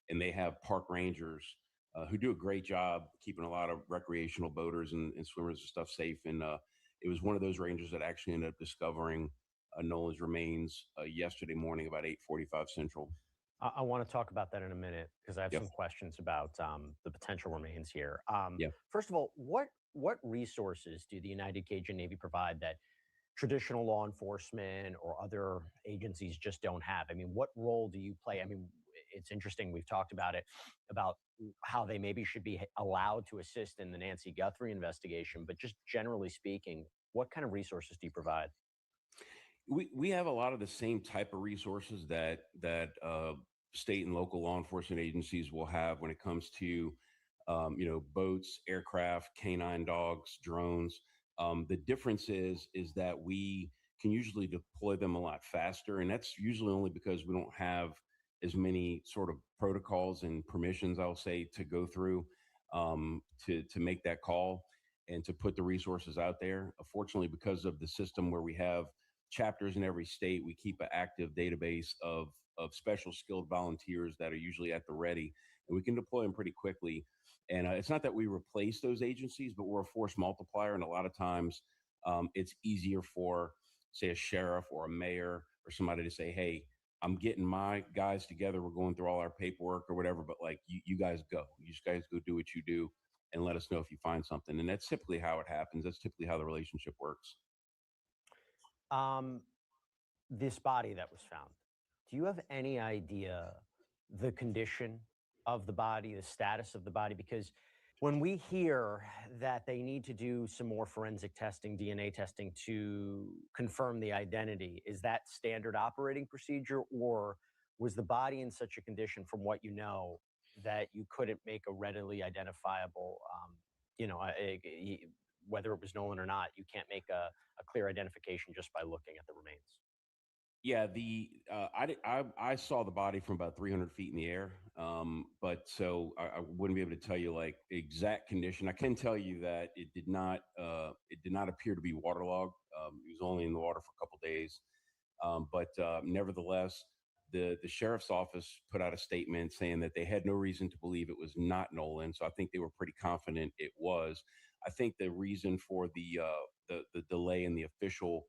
And they have park rangers who do a great job keeping a lot of recreational boaters and swimmers and stuff safe. And it was one of those rangers that actually ended up discovering Nolan's remains yesterday morning about 8:45 Central. I want to talk about that in a minute because I have some questions about the potential remains here. First of all, what resources do the United Cajun Navy provide that traditional law enforcement or other agencies just don't have? I mean, what role do you play? I mean, it's interesting. We've talked about it, about how they maybe should be allowed to assist in the Nancy Guthrie investigation, but just generally speaking, what kind of resources do you provide? We have a lot of the same type of resources that state and local law enforcement agencies will have when it comes to boats, aircraft, canine dogs, drones. The difference is that we can usually deploy them a lot faster, and that's usually only because we don't have as many sort of protocols and permissions, I'll say, to go through to make that call and to put the resources out there. Fortunately, because of the system where we have chapters in every state, we keep an active database of special skilled volunteers that are usually at the ready, and we can deploy them pretty quickly. And it's not that we replace those agencies, but we're a force multiplier. And a lot of times it's easier for, say, a sheriff or a mayor or somebody to say, hey, I'm getting my guys together. We're going through all our paperwork or whatever, but like, you guys go. You guys go do what you do and let us know if you find something. And that's typically how it happens. That's typically how the relationship works. This body that was found, do you have any idea the condition of the body, the status of the body? Because when we hear that they need to do some more forensic testing, DNA testing to confirm the identity, is that standard operating procedure, or was the body in such a condition, from what you know, that you couldn't make a readily identifiable, whether it was Nolan or not, you can't make a clear identification just by looking at the remains? Yeah, I saw the body from about 300 feet in the air, but so I wouldn't be able to tell you like exact condition. I can tell you that it did not appear to be waterlogged. It was only in the water for a couple days, but nevertheless, the sheriff's office put out a statement saying that they had no reason to believe it was not Nolan. So I think they were pretty confident it was. I think the reason for the delay in the official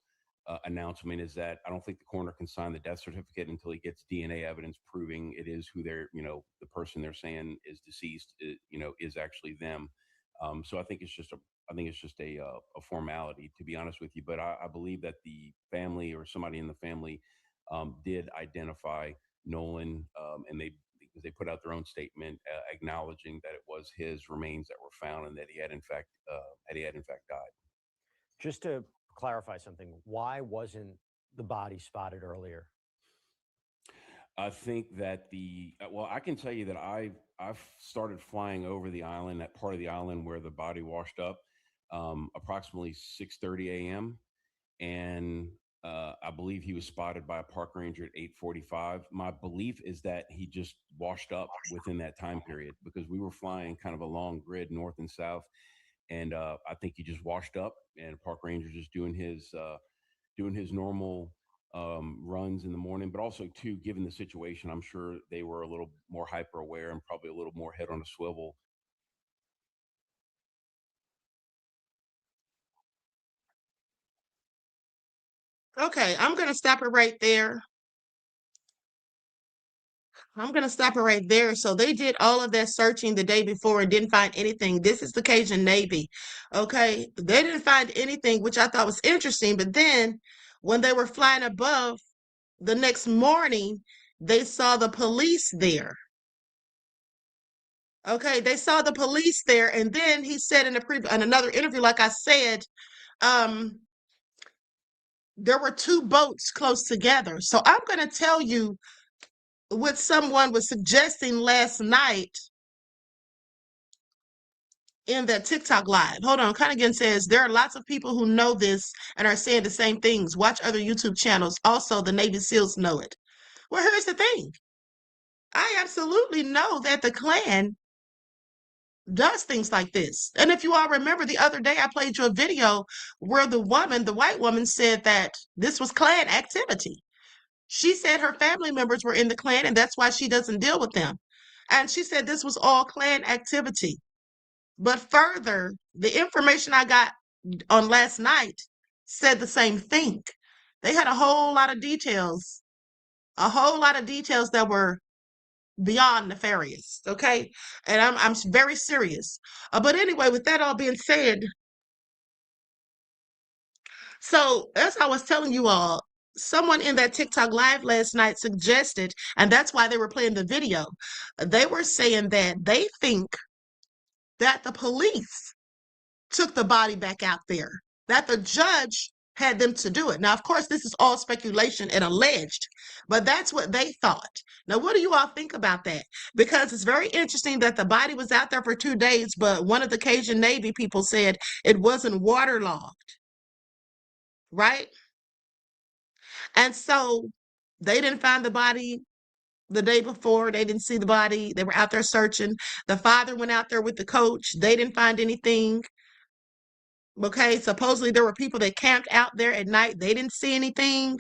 announcement is that I don't think the coroner can sign the death certificate until he gets DNA evidence proving it is who they're, the person they're saying is deceased, is actually them. So I think it's just a formality, to be honest with you. But I believe that the family or somebody in the family did identify Nolan, and because they put out their own statement acknowledging that it was his remains that were found and that he had in fact died. Just to clarify something, why wasn't the body spotted earlier? I think that I can tell you that I've started flying over the island, that part of the island where the body washed up, approximately 6:30 a.m. And I believe he was spotted by a park ranger at 8:45. My belief is that he just washed up within that time period because we were flying kind of a long grid north and south, and I think he just washed up, and park ranger just doing his normal runs in the morning. But also, too, given the situation, I'm sure they were a little more hyper aware and probably a little more head on a swivel. Okay, I'm going to stop it right there. I'm going to stop it right there. So they did all of that searching the day before and didn't find anything. This is the Cajun Navy. Okay, they didn't find anything, which I thought was interesting. But then when they were flying above the next morning, they saw the police there. Okay, they saw the police there. And then he said in another interview, like I said, there were two boats close together. So I'm going to tell you what someone was suggesting last night in that TikTok live. Hold on. Cunningham says there are lots of people who know this and are saying the same things. Watch other YouTube channels. Also, the Navy SEALs know it. Well, here's the thing. I absolutely know that the Klan does things like this. And if you all remember, the other day I played you a video where the white woman said that this was Klan activity. She said her family members were in the Klan and that's why she doesn't deal with them. And she said this was all Klan activity. But further, the information I got on last night said the same thing. They had a whole lot of details that were beyond nefarious. Okay, and I'm very serious. But anyway, with that all being said, so as I was telling you all, someone in that TikTok live last night suggested, and that's why they were playing the video. They were saying that they think that the police took the body back out there, that the judge had them to do it. Now, of course, this is all speculation and alleged, but that's what they thought. Now, what do you all think about that? Because it's very interesting that the body was out there for 2 days, but one of the Cajun Navy people said it wasn't waterlogged, right? And so they didn't find the body the day before. They didn't see the body. They were out there searching. The father went out there with the coach. They didn't find anything. Okay, supposedly there were people that camped out there at night. They didn't see anything.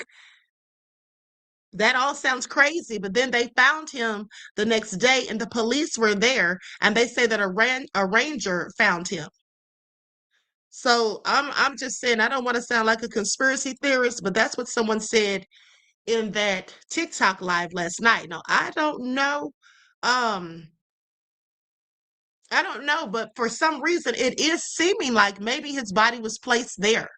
That all sounds crazy, but then they found him the next day and the police were there and they say that a ranger found him. So I'm just saying, I don't want to sound like a conspiracy theorist, but that's what someone said in that TikTok live last night. Now, I don't know, but for some reason it is seeming like maybe his body was placed there.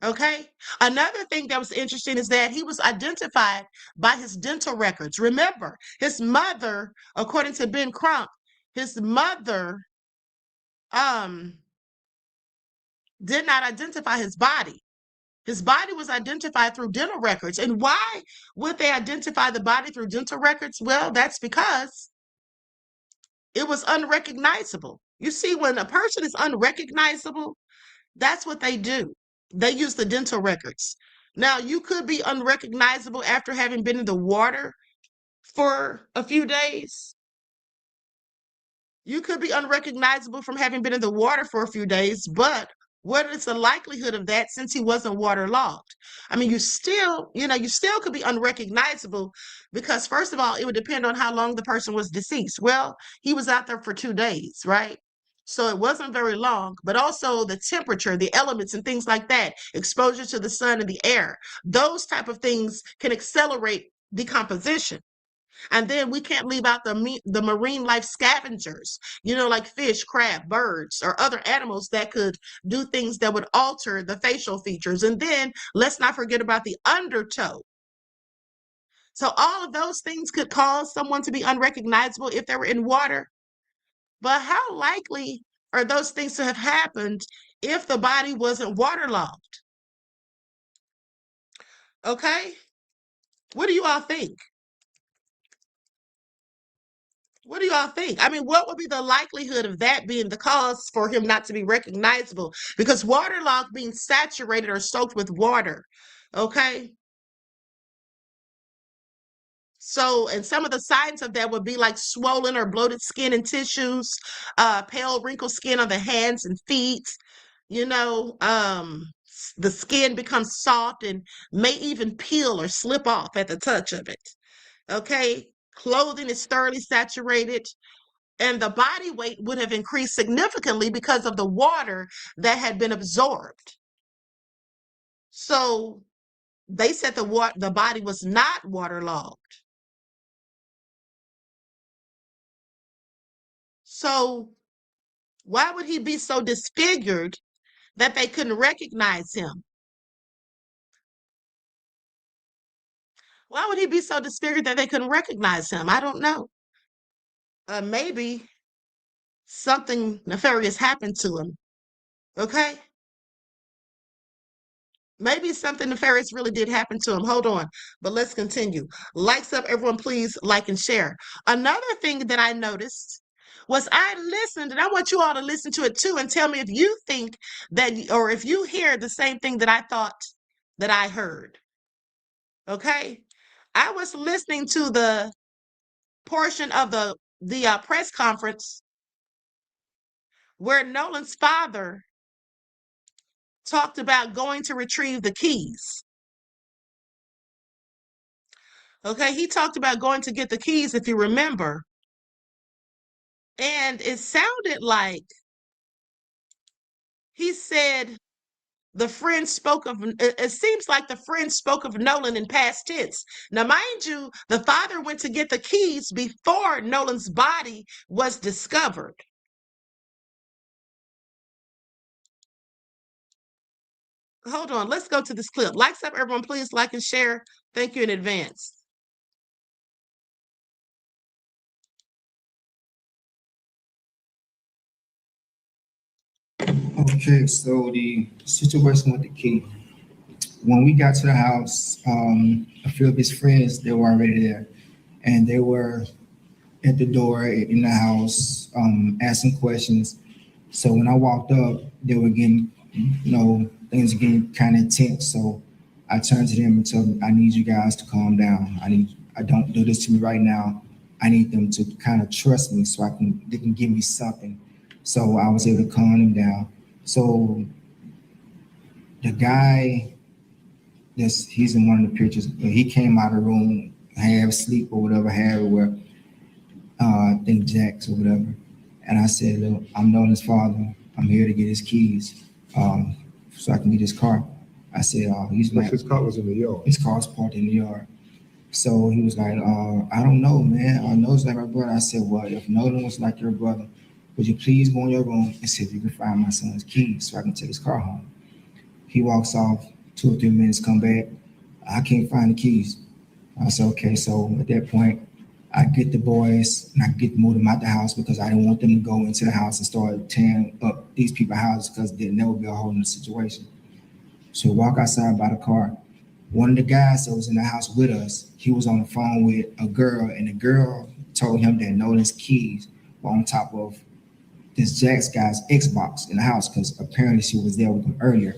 Okay. Another thing that was interesting is that he was identified by his dental records. Remember, his mother, according to Ben Crump, his mother did not identify his body. His body was identified through dental records. And why would they identify the body through dental records? Well, that's because it was unrecognizable. You see, when a person is unrecognizable, that's what they do. They use the dental records. Now, you could be unrecognizable after having been in the water for a few days. You could be unrecognizable from having been in the water for a few days, but what is the likelihood of that since he wasn't waterlogged? I mean, you still could be unrecognizable because, first of all, it would depend on how long the person was deceased. Well, he was out there for 2 days, right? So it wasn't very long, but also the temperature, the elements and things like that, exposure to the sun and the air, those type of things can accelerate decomposition. And then we can't leave out the marine life scavengers, like fish, crab, birds, or other animals that could do things that would alter the facial features. And then let's not forget about the undertow. So all of those things could cause someone to be unrecognizable if they were in water. But how likely are those things to have happened if the body wasn't waterlogged? Okay? What do you all think? What do y'all think? I mean, what would be the likelihood of that being the cause for him not to be recognizable? Because waterlogged means saturated or soaked with water. Okay. So, and some of the signs of that would be like swollen or bloated skin and tissues, pale wrinkled skin on the hands and feet. The skin becomes soft and may even peel or slip off at the touch of it. Okay. Clothing is thoroughly saturated, and the body weight would have increased significantly because of the water that had been absorbed. So they said the body was not waterlogged. So why would he be so disfigured that they couldn't recognize him? Why would he be so disfigured that they couldn't recognize him? I don't know. Maybe something nefarious happened to him. Okay? Maybe something nefarious really did happen to him. Hold on. But let's continue. Likes up, everyone, please like and share. Another thing that I noticed was I listened, and I want you all to listen to it too and tell me if you think that, or if you hear the same thing that I thought that I heard. Okay? I was listening to the portion of the press conference where Nolan's father talked about going to retrieve the keys. Okay, he talked about going to get the keys, if you remember. And it sounded like he said the friend spoke of, it seems like the friend spoke of Nolan in past tense. Now, mind you, the father went to get the keys before Nolan's body was discovered. Hold on, let's go to this clip. Likes up, everyone, please like and share. Thank you in advance. Okay, so the situation with the key. When we got to the house, a few of his friends, they were already there, and they were at the door in the house, asking questions. So when I walked up, they were getting, things were getting kind of intense. So I turned to them and told them, I need you guys to calm down. I don't do this to me right now. I need them to kind of trust me so they can give me something. So I was able to calm them down. So the guy, he's in one of the pictures, he came out of the room, half asleep or whatever, I think Jack's or whatever. And I said, look, I'm Nolan's father. I'm here to get his keys so I can get his car. I said, his car was in the yard. His car was parked in the yard. So he was like, I don't know, man. I know it's like my brother. I said, well, if Nolan was like your brother, would you please go in your room and see if you can find my son's keys so I can take his car home? He walks off, 2 or 3 minutes, come back. I can't find the keys. I said, okay. So at that point, I get the boys and I get move them out the house because I didn't want them to go into the house and start tearing up these people's houses because there'd never be a hole in the situation. So we walk outside by the car. One of the guys that was in the house with us, he was on the phone with a girl, and the girl told him that Nolan's keys were on top of this Jack's guy's Xbox in the house because apparently she was there with him earlier.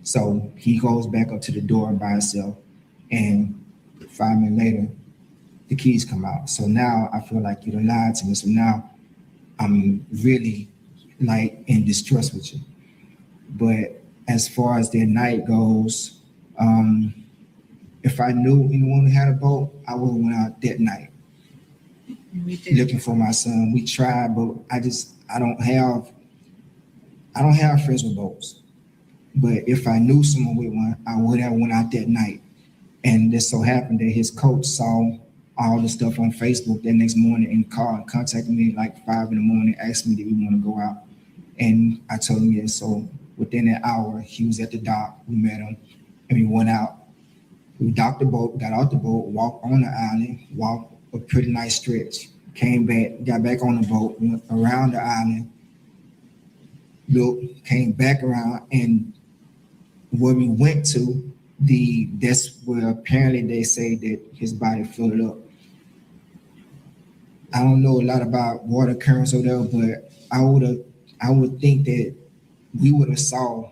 So he goes back up to the door by himself, and 5 minutes later, the keys come out. So now I feel like you done lied to me. So now I'm really like in distrust with you. But as far as their night goes, if I knew anyone who had a boat, I would have went out that night looking for my son. We tried, but I don't have friends with boats. But if I knew someone with one, I would have went out that night. And this so happened that his coach saw all the stuff on Facebook that next morning and called and contacted me like 5 in the morning, asked me, did we want to go out? And I told him yes. So within an hour, he was at the dock. We met him and we went out. We docked the boat, got out the boat, walked on the island, walked a pretty nice stretch, came back, got back on the boat, went around the island, looked, came back around, and where we went to, that's where apparently they say that his body floated up. I don't know a lot about water currents or whatever, but I would think that we would have saw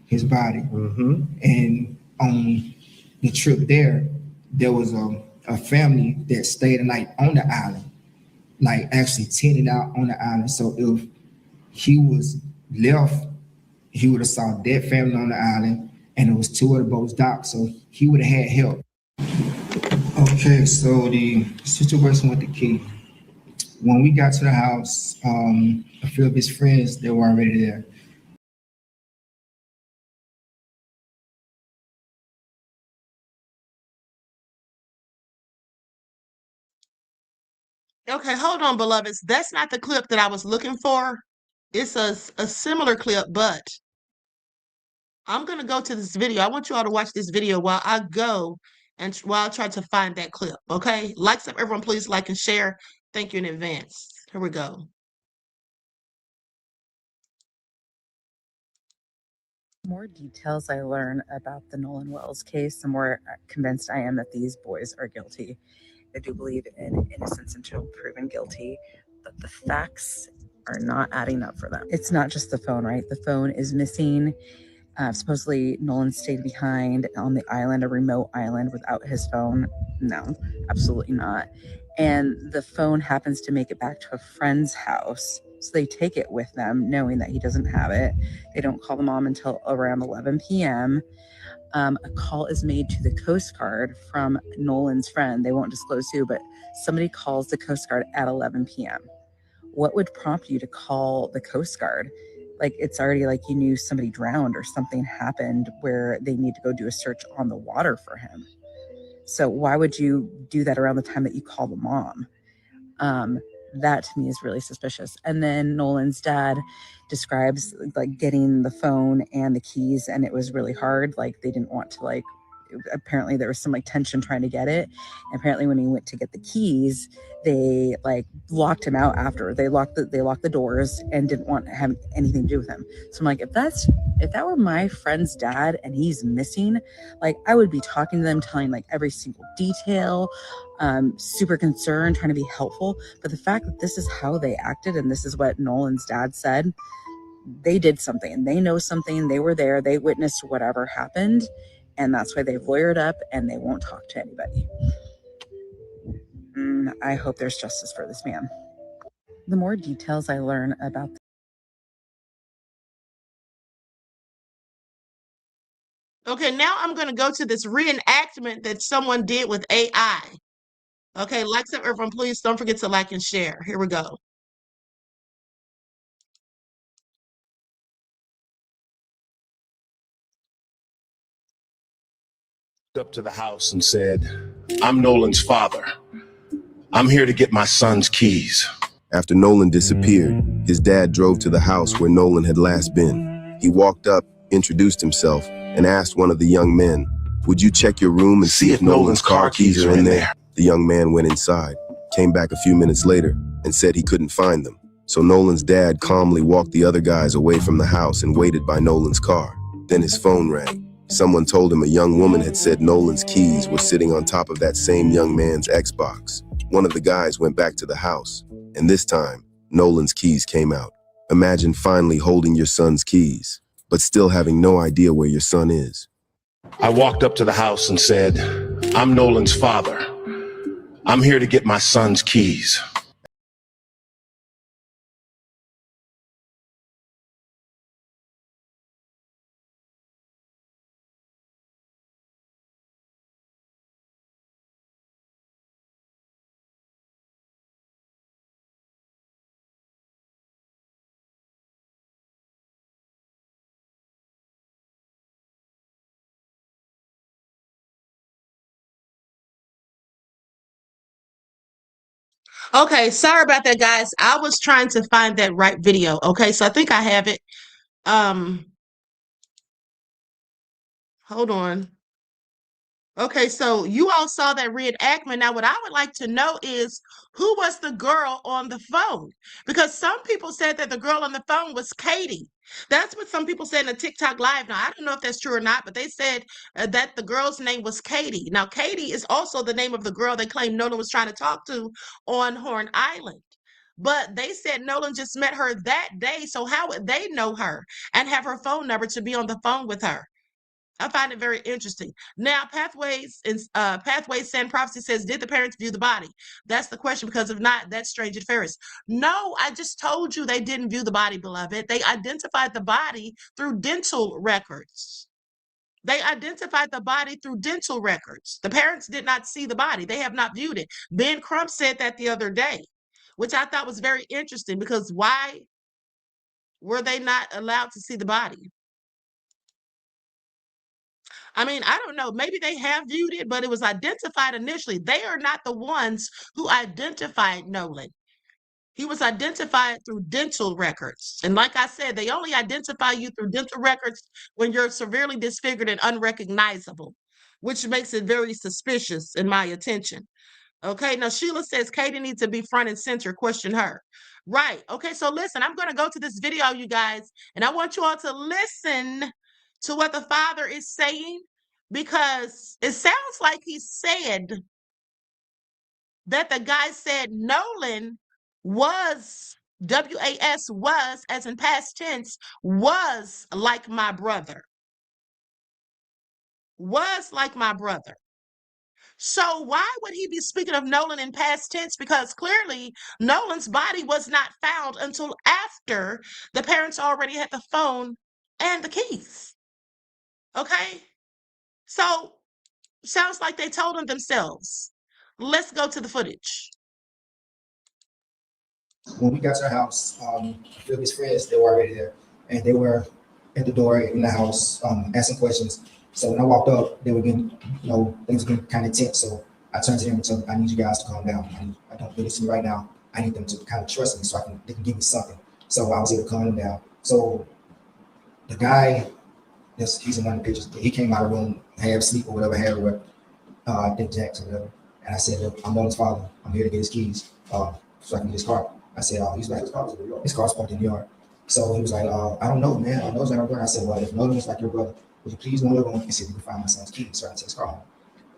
his body. Mm-hmm. And on the trip there was a family that stayed a night on the island, like actually tented out on the island. So if he was left, he would have saw that family on the island, and it was 2 other boats docked, so he would have had help. Okay, so the situation with the key. When we got to the house, a few of his friends, they were already there. Okay, hold on, beloveds. That's not the clip that I was looking for. It's a similar clip, but I'm going to go to this video. I want you all to watch this video while I go and while I try to find that clip, okay? Likes up, everyone, please like and share. Thank you in advance. Here we go. The more details I learn about the Nolan Wells case, the more convinced I am that these boys are guilty. I do believe in innocence until proven guilty, but the facts are not adding up for them. It's not just the phone, right? The phone is missing. Supposedly Nolan stayed behind on the island, a remote island, without his phone. No, absolutely not. And the phone happens to make it back to a friend's house. So they take it with them, knowing that he doesn't have it. They don't call the mom until around 11 p.m. A call is made to the Coast Guard from Nolan's friend. They won't disclose who, but somebody calls the Coast Guard at 11 p.m. What would prompt you to call the Coast Guard? Like, it's already like you knew somebody drowned or something happened where they need to go do a search on the water for him. So why would you do that around the time that you call the mom? That to me is really suspicious. And then Nolan's dad describes like getting the phone and the keys, and it was really hard. Like, they didn't want to, like, apparently there was some like tension trying to get it. And apparently when he went to get the keys, they like locked him out after. They locked the doors and didn't want to have anything to do with him. So I'm like, if that were my friend's dad and he's missing, like, I would be talking to them, telling like every single detail, super concerned, trying to be helpful. But the fact that this is how they acted, and this is what Nolan's dad said, they did something. They know something. They were there. They witnessed whatever happened. And that's why they've lawyered up and they won't talk to anybody. I hope there's justice for this man. The more details I learn about Okay, now I'm going to go to this reenactment that someone did with AI. Okay, likes up, everyone, please don't forget to like and share. Here we go. Up to the house and said, "I'm Nolan's father. I'm here to get my son's keys." After Nolan disappeared, his dad drove to the house where Nolan had last been. He walked up, introduced himself, and asked one of the young men, "Would you check your room and see if Nolan's car keys are in there?" The young man went inside, came back a few minutes later, and said he couldn't find them. So Nolan's dad calmly walked the other guys away from the house and waited by Nolan's car. Then his phone rang. Someone told him a young woman had said Nolan's keys were sitting on top of that same young man's Xbox. One of the guys went back to the house, and this time, Nolan's keys came out. Imagine finally holding your son's keys, but still having no idea where your son is. I walked up to the house and said, "I'm Nolan's father. I'm here to get my son's keys." Okay, sorry about that, guys. I was trying to find that right video. Okay, so I think I have it. Hold on. Okay, so you all saw that reenactment. Now, what I would like to know is who was the girl on the phone? Because some people said that the girl on the phone was Katie. That's what some people said in a TikTok live. Now, I don't know if that's true or not, but they said that the girl's name was Katie. Now, Katie is also the name of the girl they claimed Nolan was trying to talk to on Horn Island. But they said Nolan just met her that day. So how would they know her and have her phone number to be on the phone with her? I find it very interesting. Now, Pathways Sand Prophecy says, did the parents view the body? That's the question, because if not, that's strange and Ferris. No, I just told you they didn't view the body, beloved. They identified the body through dental records. They identified the body through dental records. The parents did not see the body. They have not viewed it. Ben Crump said that the other day, which I thought was very interesting, because why were they not allowed to see the body? I mean, I don't know. Maybe they have viewed it, but it was identified initially. They are not the ones who identified Nolan. He was identified through dental records. And like I said, they only identify you through dental records when you're severely disfigured and unrecognizable, which makes it very suspicious in my attention. Okay, now Sheila says Katie needs to be front and center, question her. Right. Okay, so listen, I'm going to go to this video, you guys, and I want you all to listen to what the father is saying, because it sounds like he said that the guy said Nolan was, W-A-S, was, as in past tense, was like my brother. Was like my brother. So why would he be speaking of Nolan in past tense? Because clearly Nolan's body was not found until after the parents already had the phone and the keys. Okay? So sounds like they told him themselves. Let's go to the footage. When we got to the house, a few of his friends, they were already there, and they were at the door in the house, asking questions. So when I walked up, they were getting, things were getting kind of tense. So I turned to them and told them, I need you guys to calm down. I don't really see right now. I need them to kind of trust me so they can give me something. So I was able to calm them down. So the guy, he's in one of the pictures. He came out of the room, half asleep or whatever, I think Jack's or whatever. And I said, look, I'm Nolan's father. I'm here to get his keys so I can get his car. I said, he's like, his car's parked in the yard. So he was like, I don't know, man. I know it's not our brother. I said, well, if Nolan is like your brother, would you please go in the room and see if you can find my son's keys so I can take his car home?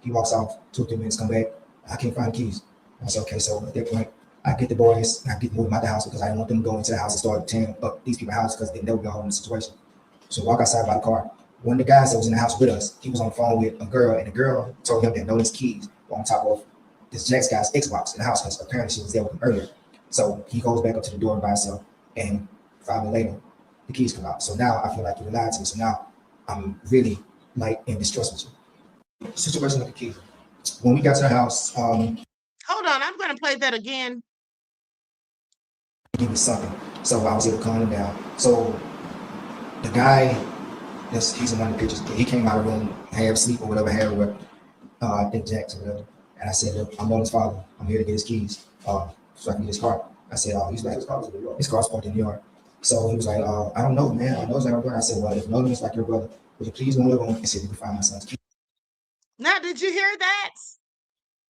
He walks off 2 or 3 minutes, come back. I can't find the keys. I said, okay. So at that point, I get the boys, and I get them out the house because I didn't want them to go into the house and start tearing up these people's houses because they never got home in the situation. So walk outside by the car. One of the guys that was in the house with us, he was on the phone with a girl, and the girl told him that Nolan's keys were on top of this Jack's guy's Xbox in the house because apparently she was there with him earlier. So he goes back up to the door by himself, and 5 minutes later, the keys come out. So now I feel like you lied to me. So now I'm really like in distrust with you. Situation with the keys. When we got to the house, hold on, I'm going to play that again. Give me something. So I was able to calm him down. So the guy, he's in one of the pictures. He came out of the room, half asleep or whatever, I think Jack's or whatever. And I said, look, I'm Nolan's father. I'm here to get his keys so I can get his car. I said, he's like, his car's parked in the yard. So he was like, I don't know, man. I know it's not our brother. I said, well, if Nolan is like your brother, would you please go in the room and see if you can find my son's keys? Now, did you hear that?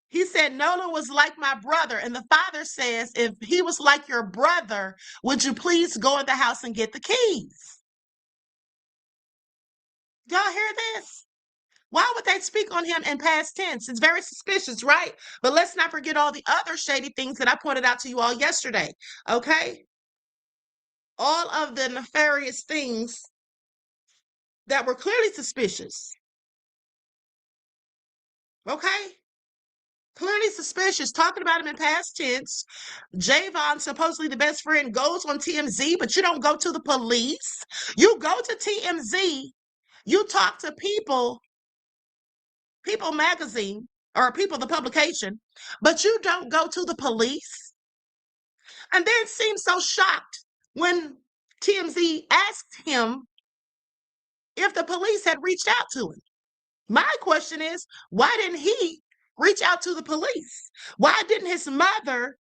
He said Nolan was like my brother. And the father says, if he was like your brother, would you please go in the house and get the keys? Y'all hear this? Why would they speak on him in past tense? It's very suspicious, right? But let's not forget all the other shady things that I pointed out to you all yesterday, okay? All of the nefarious things that were clearly suspicious, okay? Clearly suspicious, talking about him in past tense. Javon, supposedly the best friend, goes on TMZ, but you don't go to the police. You go to TMZ, you talk to People magazine, or People the publication, but you don't go to the police. And then seemed so shocked when TMZ asked him if the police had reached out to him. My question is, why didn't he reach out to the police? Why didn't his mother,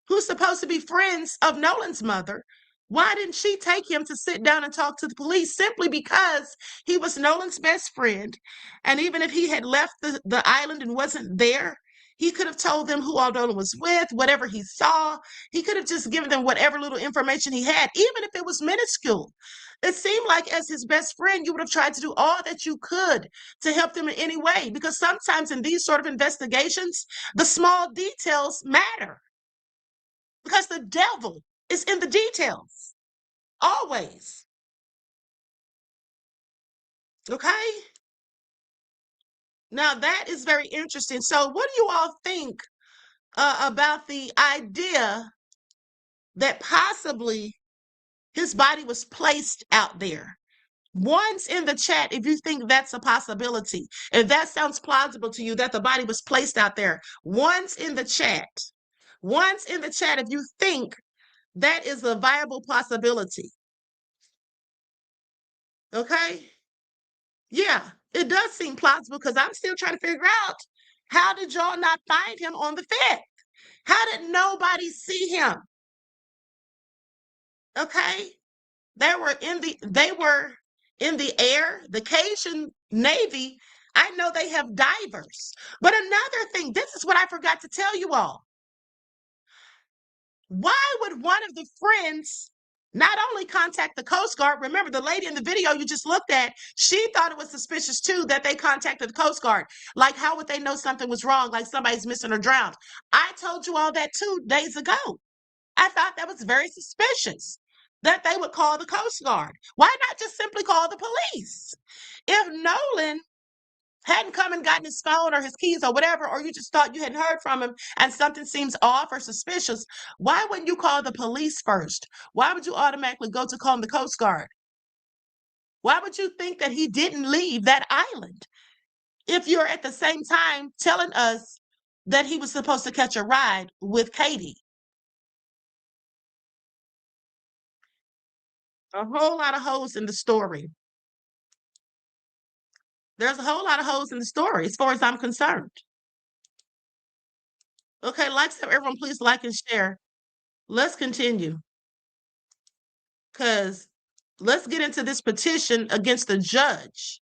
who's supposed to be friends of Nolan's mother, why didn't she take him to sit down and talk to the police? Simply because he was Nolan's best friend. And even if he had left the island and wasn't there, he could have told them who all Nolan was with, whatever he saw. He could have just given them whatever little information he had, even if it was minuscule. It seemed like as his best friend, you would have tried to do all that you could to help them in any way, because sometimes in these sort of investigations, the small details matter. Because the devil is in the details, always. Okay? Now that is very interesting. So what do you all think about the idea that possibly his body was placed out there? One's in the chat if you think that's a possibility. If that sounds plausible to you that the body was placed out there. One's in the chat. One's in the chat if you think that is a viable possibility. Okay? Yeah, it does seem plausible because I'm still trying to figure out, how did y'all not find him on the 5th? How did nobody see him? Okay? They were in the air, the Cajun Navy. I know they have divers. But another thing, this is what I forgot to tell you all. Why would one of the friends not only contact the Coast Guard? Remember, the lady in the video you just looked at, she thought it was suspicious too that they contacted the Coast Guard. Like, how would they know something was wrong, like somebody's missing or drowned? I told you all that 2 days ago. I thought that was very suspicious that they would call the Coast Guard. Why not just simply call the police? If Nolan hadn't come and gotten his phone or his keys or whatever, or you just thought you hadn't heard from him and something seems off or suspicious, why wouldn't you call the police first? Why would you automatically go to calling the Coast Guard? Why would you think that he didn't leave that island if you're at the same time telling us that he was supposed to catch a ride with Katie? A whole lot of holes in the story. There's a whole lot of holes in the story as far as I'm concerned. Okay, everyone please like and share. Let's continue. Because let's get into this petition against the judge.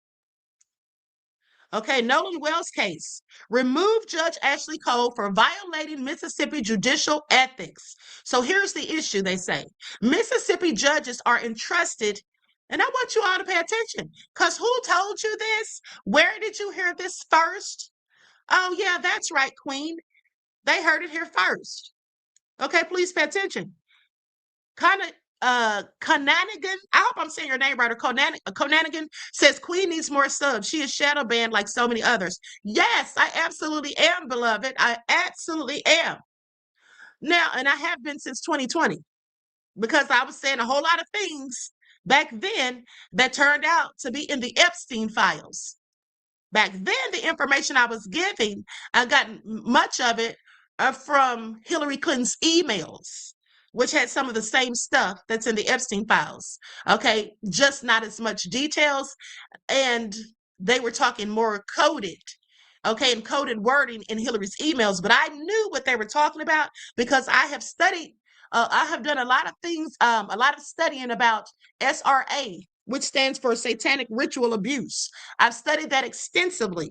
Okay, Nolan Wells case. Remove Judge Ashlee Cole for violating Mississippi judicial ethics. So here's the issue, they say. Mississippi judges are entrusted, and I want you all to pay attention, because who told you this? Where did you hear this first? Oh, yeah, that's right, Queen. They heard it here first. Okay, please pay attention. Conanigan, I hope I'm saying your name right, or Conanigan says Queen needs more subs. She is shadow banned like so many others. Yes, I absolutely am, beloved. I absolutely am. Now, and I have been since 2020, because I was saying a whole lot of things back then that turned out to be in the Epstein files. Back then, the information I was giving, I got much of it from Hillary Clinton's emails, which had some of the same stuff that's in the Epstein files. Okay, just not as much details, and they were talking more coded, okay, and coded wording in Hillary's emails. But I knew what they were talking about because I have studied. I have done a lot of things, a lot of studying about SRA, which stands for Satanic Ritual Abuse. I've studied that extensively.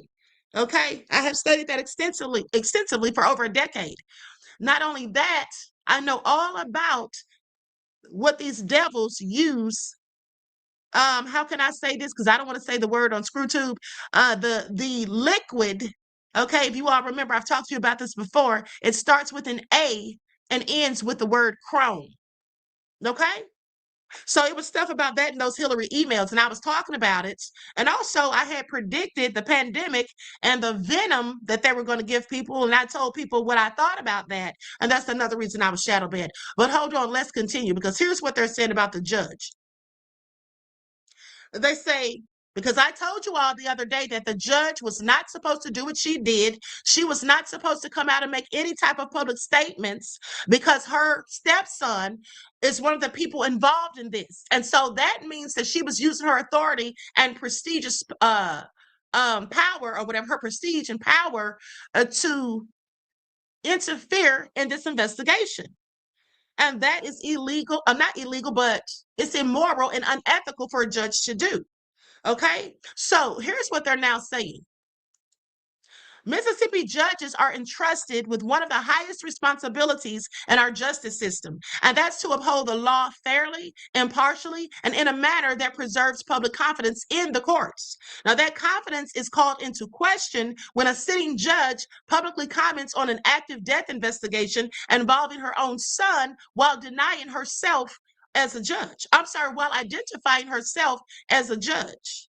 Okay, I have studied that extensively for over a decade. Not only that, I know all about what these devils use. How can I say this? Because I don't want to say the word on ScrewTube. The liquid. Okay, if you all remember, I've talked to you about this before. It starts with an A and ends with the word chrome. Okay. So it was stuff about that in those Hillary emails, and I was talking about it. And also, I had predicted the pandemic and the venom that they were going to give people, and I told people what I thought about that. And that's another reason I was shadow banned. But hold on, let's continue, because here's what they're saying about the judge. They say, because I told you all the other day that the judge was not supposed to do what she did. She was not supposed to come out and make any type of public statements because her stepson is one of the people involved in this. And so that means that she was using her authority and prestigious power, or whatever, her prestige and power to interfere in this investigation. And that is illegal, not illegal, but it's immoral and unethical for a judge to do. Okay, so here's what they're now saying. Mississippi judges are entrusted with one of the highest responsibilities in our justice system, and that's to uphold the law fairly, impartially, and in a manner that preserves public confidence in the courts. Now, that confidence is called into question when a sitting judge publicly comments on an active death investigation involving her own son while denying herself as a judge. I'm sorry, while identifying herself as a judge.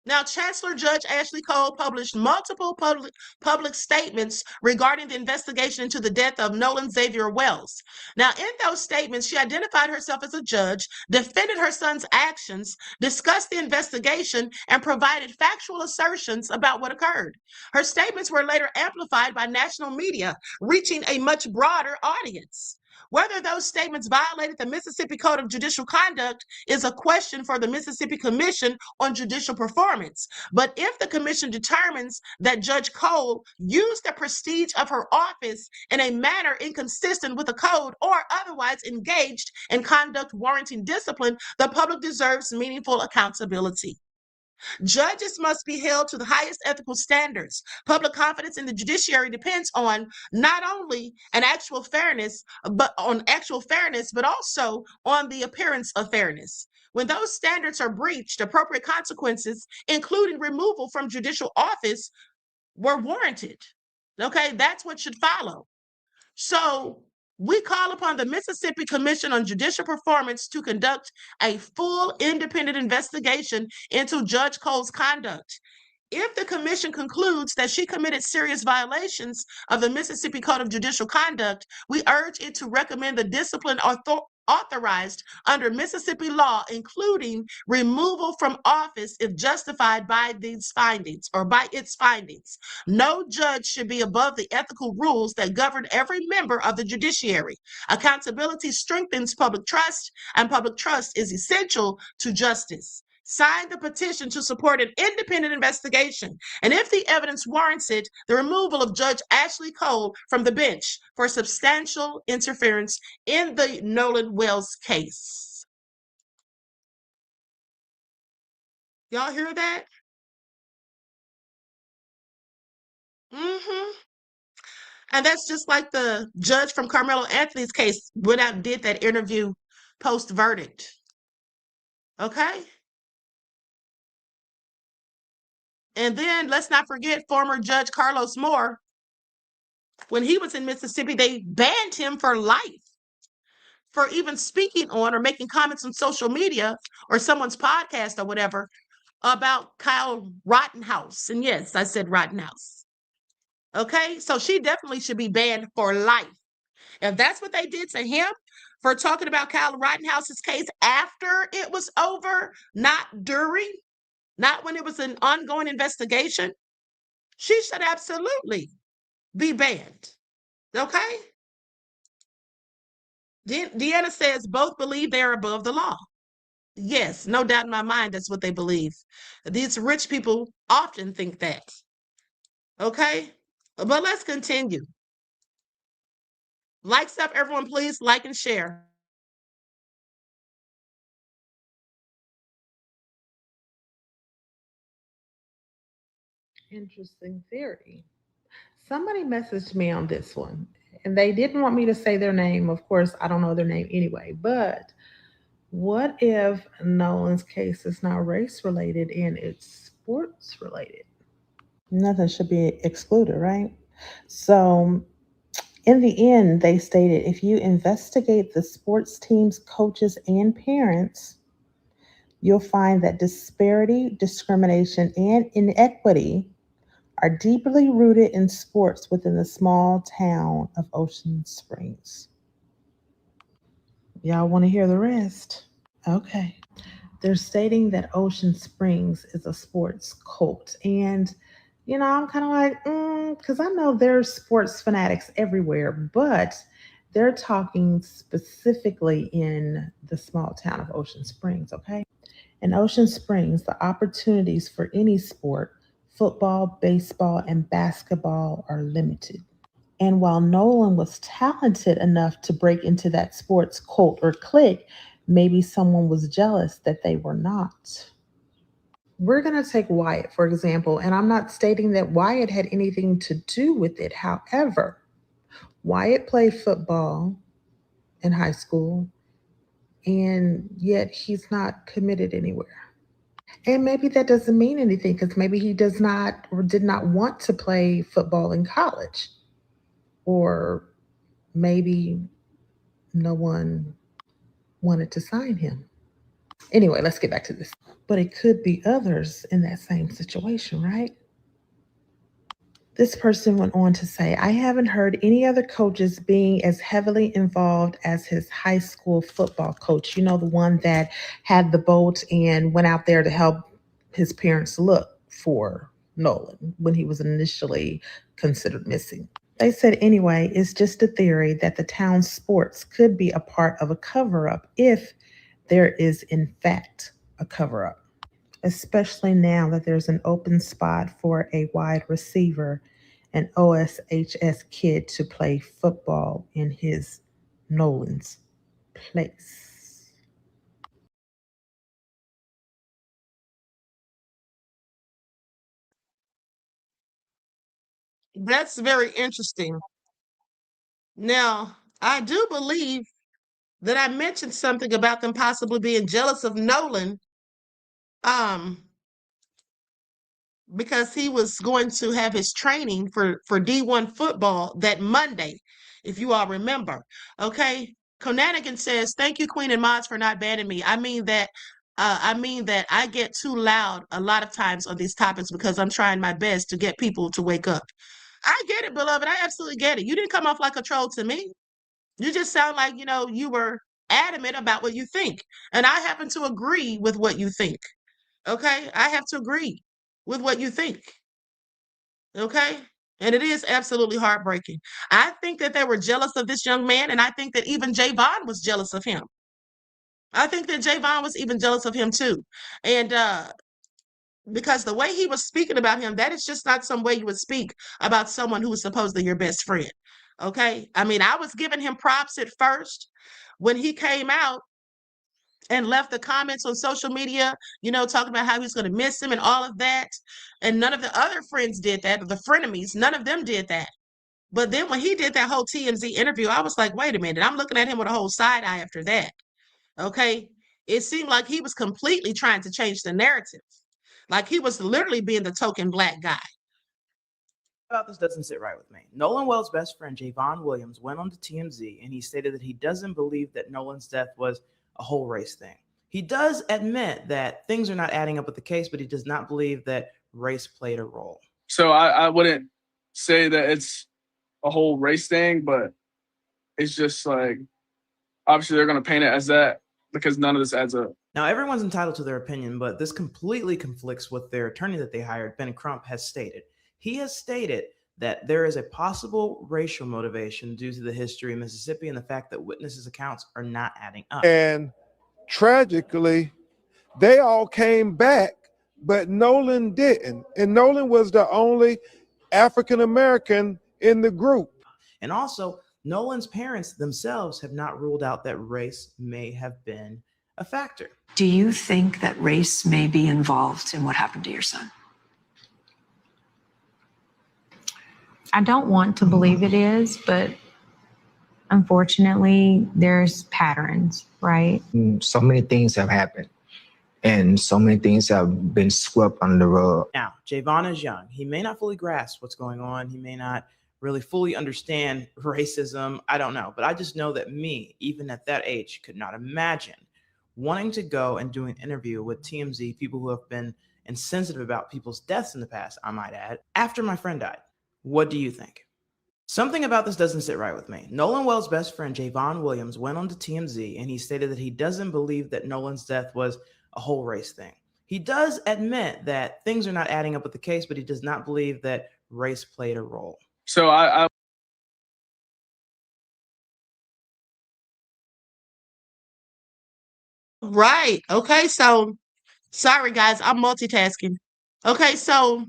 Now, Chancellor Judge Ashlee Cole published multiple public statements regarding the investigation into the death of Nolan Xavier Wells. Now, in those statements, she identified herself as a judge, defended her son's actions, discussed the investigation, and provided factual assertions about what occurred. Her statements were later amplified by national media, reaching a much broader audience. Whether those statements violated the Mississippi Code of Judicial Conduct is a question for the Mississippi Commission on Judicial Performance. But if the commission determines that Judge Cole used the prestige of her office in a manner inconsistent with the code or otherwise engaged in conduct warranting discipline, the public deserves meaningful accountability. Judges must be held to the highest ethical standards. Public confidence in the judiciary depends on not only actual fairness, but also on the appearance of fairness. When those standards are breached, appropriate consequences, including removal from judicial office, were warranted. Okay, that's what should follow. So we call upon the Mississippi Commission on Judicial Performance to conduct a full independent investigation into Judge Cole's conduct. If the commission concludes that she committed serious violations of the Mississippi Code of Judicial Conduct, we urge it to recommend the discipline authorized under Mississippi law, including removal from office if justified by these findings or by its findings. No judge should be above the ethical rules that govern every member of the judiciary. Accountability strengthens public trust, and public trust is essential to justice. Sign the petition to support an independent investigation, and if the evidence warrants it, the removal of Judge Ashlee Cole from the bench for substantial interference in the Nolan Wells case. Y'all hear that? And that's just like the judge from Carmelo Anthony's case went out and did that interview post-verdict. Okay? And then let's not forget former Judge Carlos Moore. When he was in Mississippi, they banned him for life for even speaking on or making comments on social media or someone's podcast or whatever about Kyle Rittenhouse. And yes, I said Rittenhouse. Okay, so she definitely should be banned for life. If that's what they did to him for talking about Kyle Rittenhouse's case after it was over, not during, not when it was an ongoing investigation, she should absolutely be banned. Okay? Deanna says both believe they're above the law. Yes, no doubt in my mind that's what they believe. These rich people often think that. Okay? But let's continue. Like stuff, everyone, please like and share. Interesting theory. Somebody messaged me on this one, and they didn't want me to say their name. Of course, I don't know their name anyway, but what if Nolan's case is not race related and it's sports related? Nothing should be excluded, right? So in the end, they stated if you investigate the sports teams, coaches, and parents, you'll find that disparity, discrimination, and inequity are deeply rooted in sports within the small town of Ocean Springs. Y'all want to hear the rest? Okay. They're stating that Ocean Springs is a sports cult. And, you know, I'm kind of like, because I know there's sports fanatics everywhere, but they're talking specifically in the small town of Ocean Springs, okay? In Ocean Springs, the opportunities for any sport, football, baseball, and basketball, are limited. And while Nolan was talented enough to break into that sports cult or clique, maybe someone was jealous that they were not. We're going to take Wyatt, for example, and I'm not stating that Wyatt had anything to do with it. However, Wyatt played football in high school, and yet he's not committed anywhere. And maybe that doesn't mean anything because maybe he does not or did not want to play football in college. Or maybe no one wanted to sign him. Anyway, let's get back to this. But it could be others in that same situation, right? This person went on to say, I haven't heard any other coaches being as heavily involved as his high school football coach. You know, the one that had the boat and went out there to help his parents look for Nolan when he was initially considered missing. They said, anyway, it's just a theory that the town's sports could be a part of a cover-up if there is, in fact, a cover-up, especially now that there's an open spot for a wide receiver, an OSHS kid to play football in his Nolan's place. That's very interesting. Now, I do believe that I mentioned something about them possibly being jealous of Nolan, because he was going to have his training for D1 football that Monday, if you all remember. Okay. Conanigan says, thank you, Queen and Mods, for not banning me. I mean that I get too loud a lot of times on these topics because I'm trying my best to get people to wake up. I get it, beloved. I absolutely get it. You didn't come off like a troll to me. You just sound like, you were adamant about what you think. And I happen to agree with what you think. Okay? I have to agree with what you think. Okay? And it is absolutely heartbreaking. I think that they were jealous of this young man, and I think that even Javon was jealous of him. I think that Javon was even jealous of him too. And because the way he was speaking about him, that is just not some way you would speak about someone who is supposedly your best friend. Okay? I mean, I was giving him props at first when he came out and left the comments on social media, talking about how he's going to miss him and all of that. And none of the other friends did that, the frenemies, none of them did that. But then when he did that whole TMZ interview, I was like, wait a minute, I'm looking at him with a whole side eye after that. Okay. It seemed like he was completely trying to change the narrative. Like he was literally being the token black guy. About this doesn't sit right with me. Nolan Wells' best friend, Javon Williams, went on to TMZ and he stated that he doesn't believe that Nolan's death was a whole race thing. He does admit that things are not adding up with the case, but he does not believe that race played a role. So I wouldn't say that it's a whole race thing, but it's just like, obviously they're going to paint it as that because none of this adds up. Now, everyone's entitled to their opinion, but this completely conflicts with their attorney that they hired, Ben Crump, has stated. He has stated that there is a possible racial motivation due to the history of Mississippi and the fact that witnesses' accounts are not adding up. And tragically, they all came back, but Nolan didn't. And Nolan was the only African-American in the group. And also, Nolan's parents themselves have not ruled out that race may have been a factor. Do you think that race may be involved in what happened to your son? I don't want to believe it is, but unfortunately, there's patterns, right? So many things have happened, and so many things have been swept under the rug. Now, Javon is young. He may not fully grasp what's going on. He may not really fully understand racism. I don't know. But I just know that me, even at that age, could not imagine wanting to go and do an interview with TMZ, people who have been insensitive about people's deaths in the past, I might add, after my friend died. What do you think? Something about this doesn't sit right with me. Nolan Wells' best friend, Javon Williams, went on to TMZ and he stated that he doesn't believe that Nolan's death was a whole race thing. He does admit that things are not adding up with the case, but he does not believe that race played a role. So I Right. Okay. So, sorry, guys, I'm multitasking. Okay. So,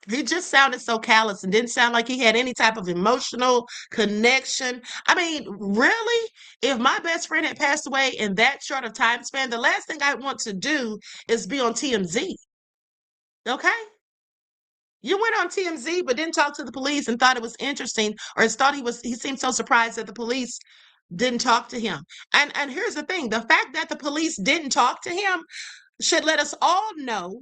he just sounded so callous and didn't sound like he had any type of emotional connection. I mean, really? If my best friend had passed away in that short of time span, the last thing I want to do is be on TMZ. Okay? You went on TMZ but didn't talk to the police and thought it was interesting, or thought he seemed so surprised that the police didn't talk to him. And here's the thing, the fact that the police didn't talk to him should let us all know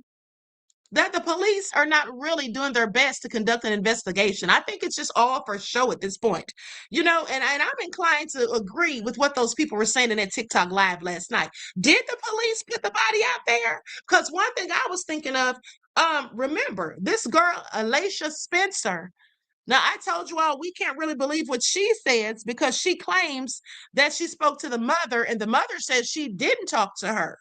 that the police are not really doing their best to conduct an investigation. I think it's just all for show at this point, and I'm inclined to agree with what those people were saying in that TikTok live last night. Did the police put the body out there? Because one thing I was thinking of, remember this girl, Alicia Spencer. Now, I told you all we can't really believe what she says because she claims that she spoke to the mother and the mother says she didn't talk to her.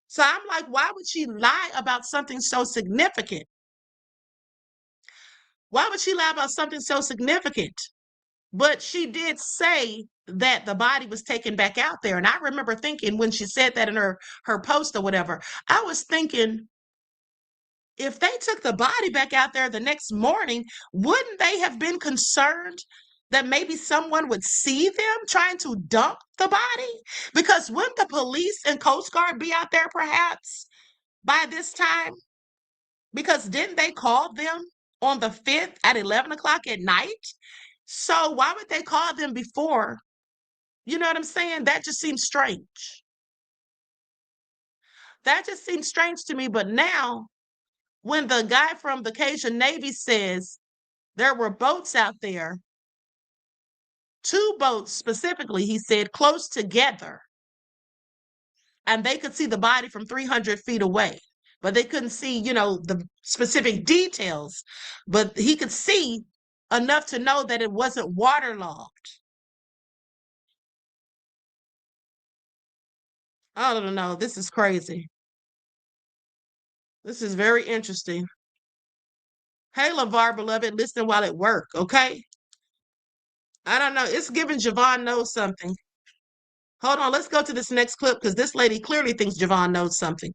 So I'm like, why would she lie about something so significant? Why would she lie about something so significant? But she did say that the body was taken back out there. And I remember thinking when she said that in her post or whatever, I was thinking, if they took the body back out there the next morning, wouldn't they have been concerned that maybe someone would see them trying to dump the body? Because wouldn't the police and Coast Guard be out there perhaps by this time? Because didn't they call them on the 5th at 11 o'clock at night? So why would they call them before? You know what I'm saying? That just seems strange. That just seems strange to me. But now, when the guy from the Cajun Navy says there were boats out there, 2 boats specifically, he said, close together, and they could see the body from 300 feet away, but they couldn't see, the specific details, but he could see enough to know that it wasn't waterlogged. I don't know. This is crazy. This is very interesting. Hey, LeVar, beloved, listen while at work, okay? I don't know. It's giving Javon knows something. Hold on. Let's go to this next clip because this lady clearly thinks Javon knows something.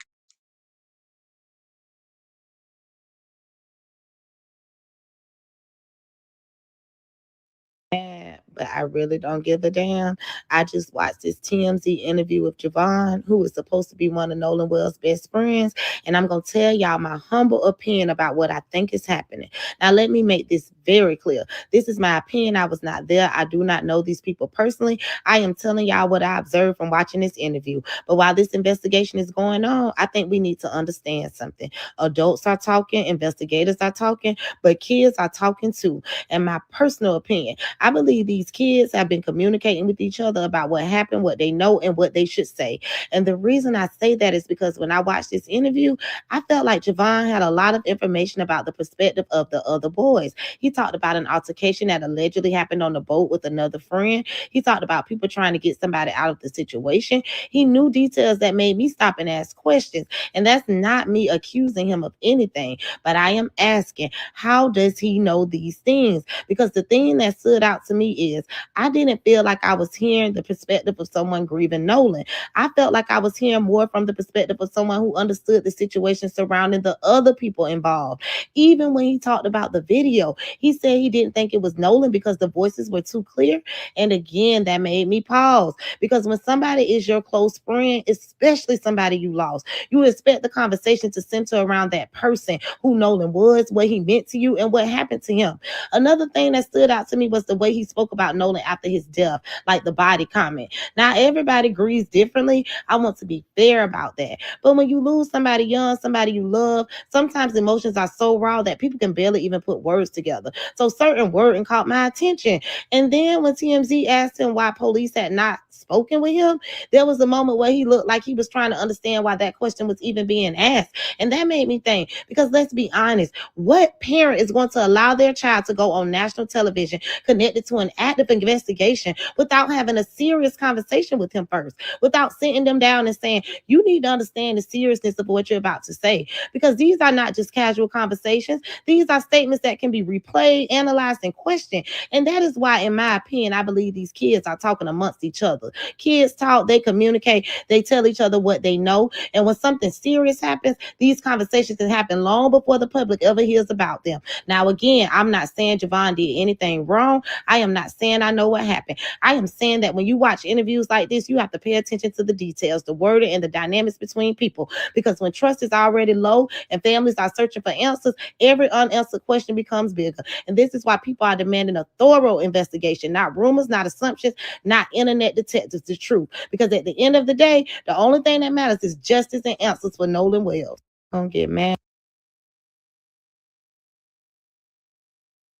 But I really don't give a damn. I just watched this TMZ interview with Javon, who is supposed to be one of Nolan Wells' best friends. And I'm going to tell y'all my humble opinion about what I think is happening. Now, let me make this very clear. This is my opinion. I was not there. I do not know these people personally. I am telling y'all what I observed from watching this interview. But while this investigation is going on, I think we need to understand something. Adults are talking, investigators are talking, but kids are talking too. And my personal opinion, I believe these kids have been communicating with each other about what happened, what they know, and what they should say. And the reason I say that is because when I watched this interview, I felt like Javon had a lot of information about the perspective of the other boys. He talked about an altercation that allegedly happened on the boat with another friend. He talked about people trying to get somebody out of the situation. He knew details that made me stop and ask questions. And that's not me accusing him of anything, but I am asking, how does he know these things? Because the thing that stood out to me is I didn't feel like I was hearing the perspective of someone grieving Nolan. I felt like I was hearing more from the perspective of someone who understood the situation surrounding the other people involved. Even when he talked about the video, he said he didn't think it was Nolan because the voices were too clear. And again, that made me pause, because when somebody is your close friend, especially somebody you lost, you expect the conversation to center around that person, who Nolan was, what he meant to you, and what happened to him. Another thing that stood out to me was the way he spoke about Nolan after his death, like the body comment. Now, everybody grieves differently. I want to be fair about that. But when you lose somebody young, somebody you love, sometimes emotions are so raw that people can barely even put words together. So certain wording caught my attention. And then when TMZ asked him why police had not spoken with him, there was a moment where he looked like he was trying to understand why that question was even being asked. And that made me think, because let's be honest, what parent is going to allow their child to go on national television connected to an active investigation without having a serious conversation with him first, without sitting them down and saying, you need to understand the seriousness of what you're about to say? Because these are not just casual conversations. These are statements that can be replayed, analyzed, and questioned. And that is why, in my opinion, I believe these kids are talking amongst each other. Kids talk, they communicate, they tell each other what they know. And when something serious happens, these conversations can happen long before the public ever hears about them. Now, again, I'm not saying Javon did anything wrong. I am not saying I know what happened. I am saying that when you watch interviews like this, you have to pay attention to the details, the wording, and the dynamics between people. Because when trust is already low and families are searching for answers, every unanswered question becomes bigger. And this is why people are demanding a thorough investigation, not rumors, not assumptions, not internet detectives, the truth. Because at the end of the day, the only thing that matters is justice and answers for Nolan Wells. Don't get mad.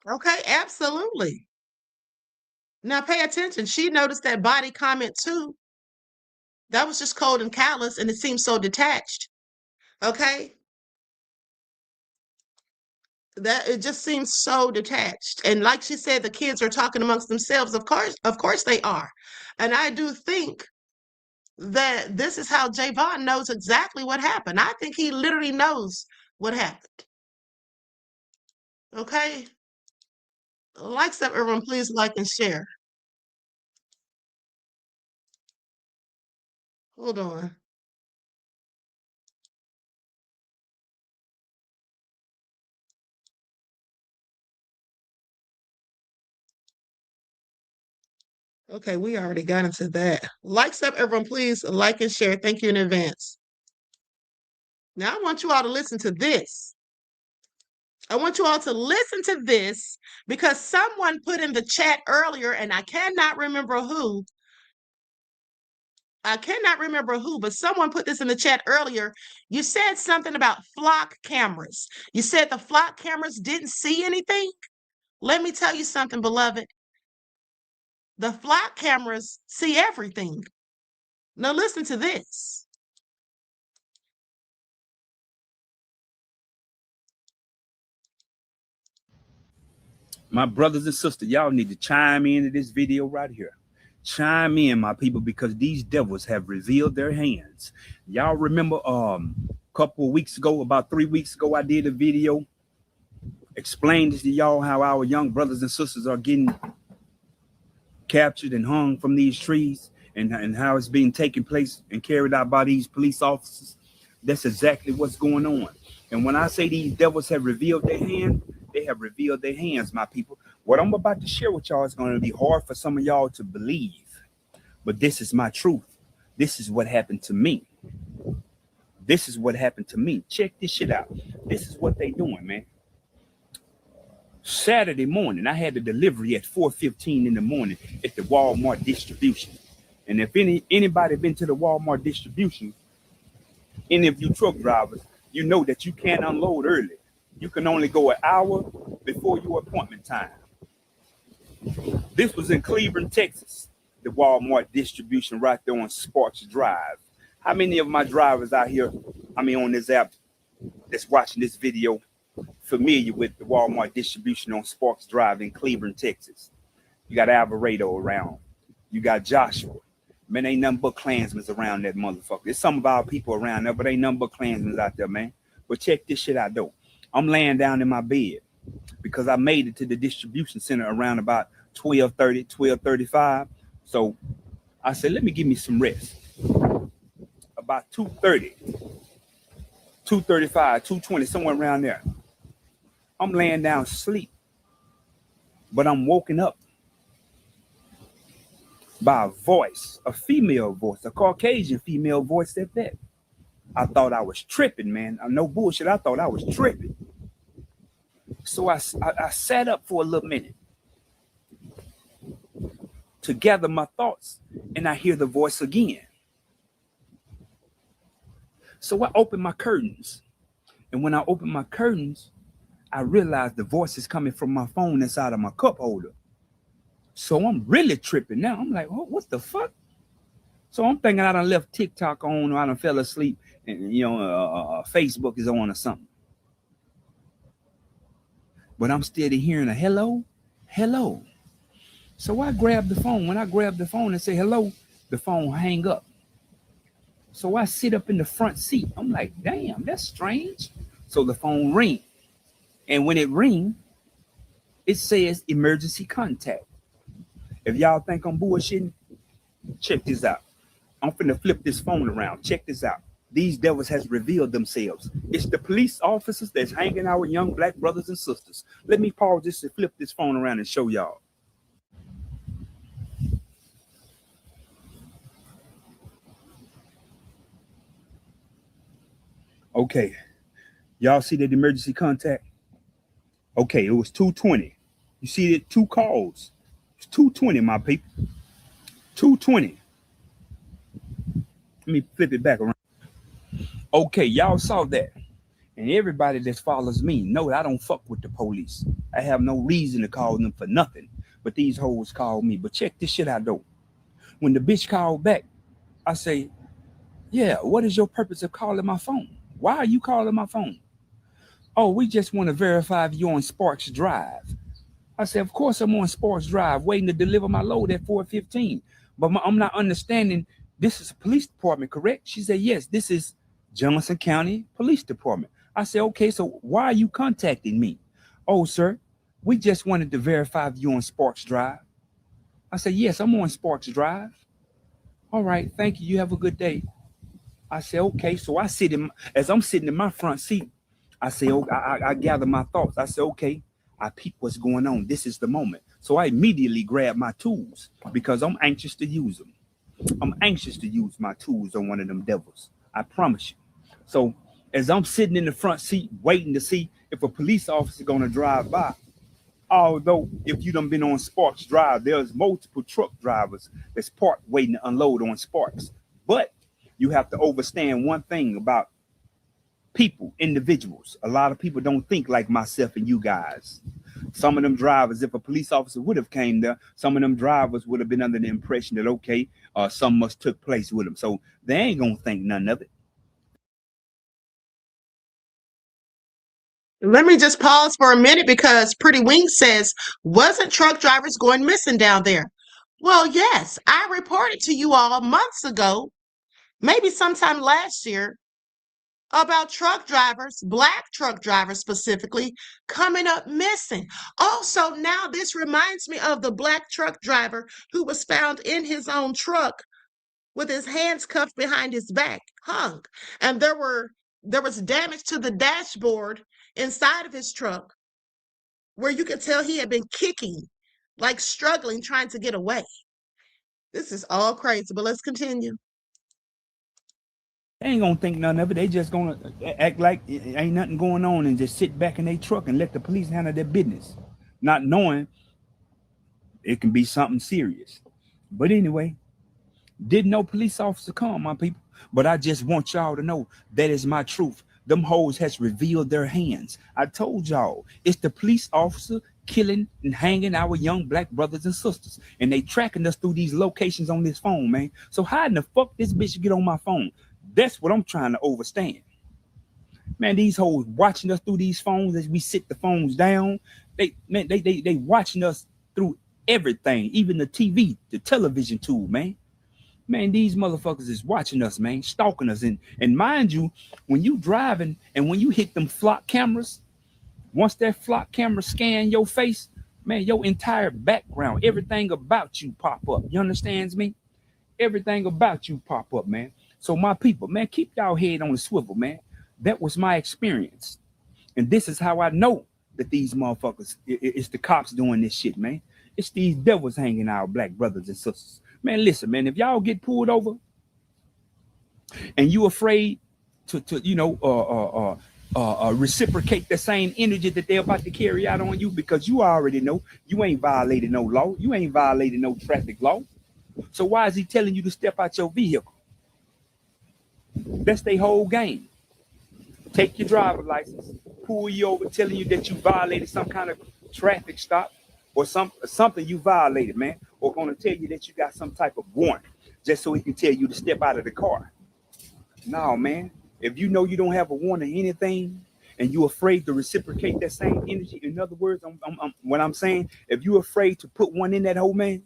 Okay, absolutely. Now pay attention. She noticed that body comment too. That was just cold and callous, and it seems so detached. Okay? That it just seems so detached. And like she said, the kids are talking amongst themselves. Of course they are. And I do think that this is how Javon knows exactly what happened. I think he literally knows what happened. Okay? Like everyone, please like and share. Hold on. Okay, we already got into that. Like everyone, please like and share. Thank you in advance. Now I want you all to listen to this. I want you all to listen to this because someone put in the chat earlier, and I cannot remember who. But someone put this in the chat earlier. You said something about flock cameras. You said the flock cameras didn't see anything. Let me tell you something, beloved. The flock cameras see everything. Now listen to this. My brothers and sisters, y'all need to chime into this video right here. Chime in, my people, because these devils have revealed their hands. Y'all remember a couple of weeks ago, about 3 weeks ago, I did a video explaining to y'all how our young brothers and sisters are getting captured and hung from these trees, and how it's being taken place and carried out by these police officers. That's exactly what's going on. And when I say these devils have revealed their hand, they have revealed their hands, my people. What I'm about to share with y'all is going to be hard for some of y'all to believe, but this is my truth. This is what happened to me. This is what happened to me. Check this shit out. This is what they doing, man. Saturday morning, I had a delivery at 4:15 in the morning at the Walmart distribution. And if anybody been to the Walmart distribution, any of you truck drivers, you know that you can't unload early. You can only go an hour before your appointment time. This was in Cleveland, Texas, the Walmart distribution right there on Sparks Drive. How many of my drivers out here, on this app that's watching this video, familiar with the Walmart distribution on Sparks Drive in Cleveland, Texas? You got Alvarado around. You got Joshua. Man, ain't nothing but Klansmen around that motherfucker. There's some of our people around there, but ain't nothing but Klansmen out there, man. But check this shit out, though. I'm laying down in my bed because I made it to the distribution center around about 12:30, 12:35. So I said, let me give me some rest. About 2:30, 2:35, 2:20, somewhere around there. I'm laying down asleep, but I'm woken up by a voice, a female voice, a Caucasian female voice at that. I thought I was tripping, man. No bullshit. I thought I was tripping. So I sat up for a little minute to gather my thoughts, and I hear the voice again. So I opened my curtains, and when I opened my curtains, I realized the voice is coming from my phone inside of my cup holder. So I'm really tripping now. I'm like, oh, what the fuck? So I'm thinking I done left TikTok on, or I done fell asleep, and Facebook is on or something. But I'm still hearing a hello, hello. So I grabbed the phone. When I grabbed the phone and say hello, the phone hang up. So I sit up in the front seat. I'm like, damn, that's strange. So the phone ring. And when it ring, it says emergency contact. If y'all think I'm bullshitting, check this out. I'm finna flip this phone around. Check this out. These devils has revealed themselves. It's the police officers that's hanging our young black brothers and sisters. Let me pause this and flip this phone around and show y'all. Okay. Y'all see that emergency contact? Okay, it was 2:20. You see it? 2 calls. It's 2:20, my people. 2:20. Let me flip it back around. Okay, y'all saw that. And everybody that follows me know that I don't fuck with the police. I have no reason to call them for nothing. But these hoes call me. But check this shit out though. When the bitch called back, I say, yeah, what is your purpose of calling my phone? Why are you calling my phone? Oh, we just want to verify if you're on Sparks Drive. I said, of course I'm on Sparks Drive waiting to deliver my load at 4:15. But I'm not understanding, this is a police department, correct? She said, yes, this is Johnson County Police Department. I said, okay, so why are you contacting me? Oh, sir, we just wanted to verify if you're on Sparks Drive. I said, yes, I'm on Sparks Drive. All right, thank you. You have a good day. I said, okay. So as I'm sitting in my front seat, I say, oh, I gather my thoughts. I said, okay, I peep what's going on. This is the moment. So I immediately grab my tools because I'm anxious to use them. I'm anxious to use my tools on one of them devils. I promise you. So as I'm sitting in the front seat waiting to see if a police officer going to drive by, although if you done been on Sparks Drive, there's multiple truck drivers that's parked waiting to unload on Sparks. But you have to understand one thing about people, individuals. A lot of people don't think like myself and you guys. Some of them drivers, if a police officer would have came there, some of them drivers would have been under the impression that, okay, something must took place with them. So they ain't going to think none of it. Let me just pause for a minute because Pretty Wing says, wasn't truck drivers going missing down there? Well, yes, I reported to you all months ago, maybe sometime last year, about truck drivers, black truck drivers specifically, coming up missing. Also, now this reminds me of the black truck driver who was found in his own truck with his hands cuffed behind his back, hung. And there was damage to the dashboard inside of his truck where you could tell he had been kicking, like struggling, trying to get away. This is all crazy, but let's continue. They ain't gonna think none of it. They just gonna act like it ain't nothing going on and just sit back in their truck and let the police handle their business, not knowing it can be something serious. But anyway, didn't no police officer come, my people. But I just want y'all to know that is my truth. Them hoes has revealed their hands. I told y'all, it's the police officer killing and hanging our young black brothers and sisters. And they tracking us through these locations on this phone, man. So how in the fuck this bitch get on my phone? That's what I'm trying to understand. Man, these hoes watching us through these phones as we sit the phones down. They watching us through everything, even the TV, the television tool, man. Man, these motherfuckers is watching us, man, stalking us. And mind you, when you driving and when you hit them flock cameras, once that flock camera scan your face, man, your entire background, everything about you pop up. You understand me? Everything about you pop up, man. So my people, man, keep y'all head on the swivel, man. That was my experience. And this is how I know that these motherfuckers, it's the cops doing this shit, man. It's these devils hanging our black brothers and sisters. Man, listen, man, if y'all get pulled over and you afraid to reciprocate the same energy that they're about to carry out on you, because you already know you ain't violated no law. You ain't violated no traffic law. So why is he telling you to step out your vehicle? That's their whole game. Take your driver's license, pull you over, telling you that you violated some kind of traffic stop or something you violated, man, or gonna tell you that you got some type of warrant just so he can tell you to step out of the car. No, man. If you know you don't have a warrant or anything and you're afraid to reciprocate that same energy, in other words, what I'm saying, if you're afraid to put one in that hole, man,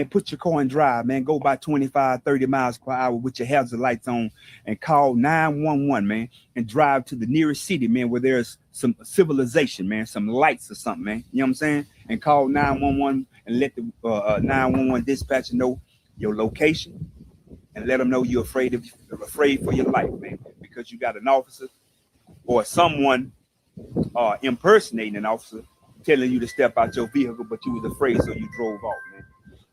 put your car in drive, man. Go by 25, 30 miles per hour with your hazard lights on and call 911, man, and drive to the nearest city, man, where there's some civilization, man, some lights or something, man. You know what I'm saying? And call 911 and let the 911 dispatcher know your location and let them know you're afraid for your life, man, because you got an officer or someone impersonating an officer telling you to step out your vehicle, but you was afraid, so you drove off, man.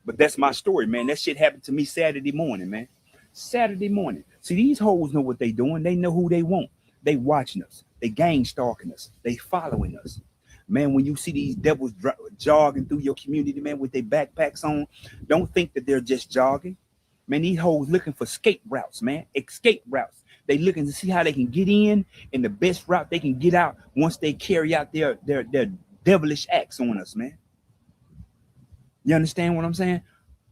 But that's my story, man. That shit happened to me Saturday morning, man. Saturday morning. See, these hoes know what they doing. They know who they want. They watching us. They gang stalking us. They following us. Man, when you see these devils jogging through your community, man, with their backpacks on, don't think that they're just jogging. Man, these hoes looking for escape routes, man. Escape routes. They looking to see how they can get in and the best route they can get out once they carry out their devilish acts on us, man. You understand what I'm saying?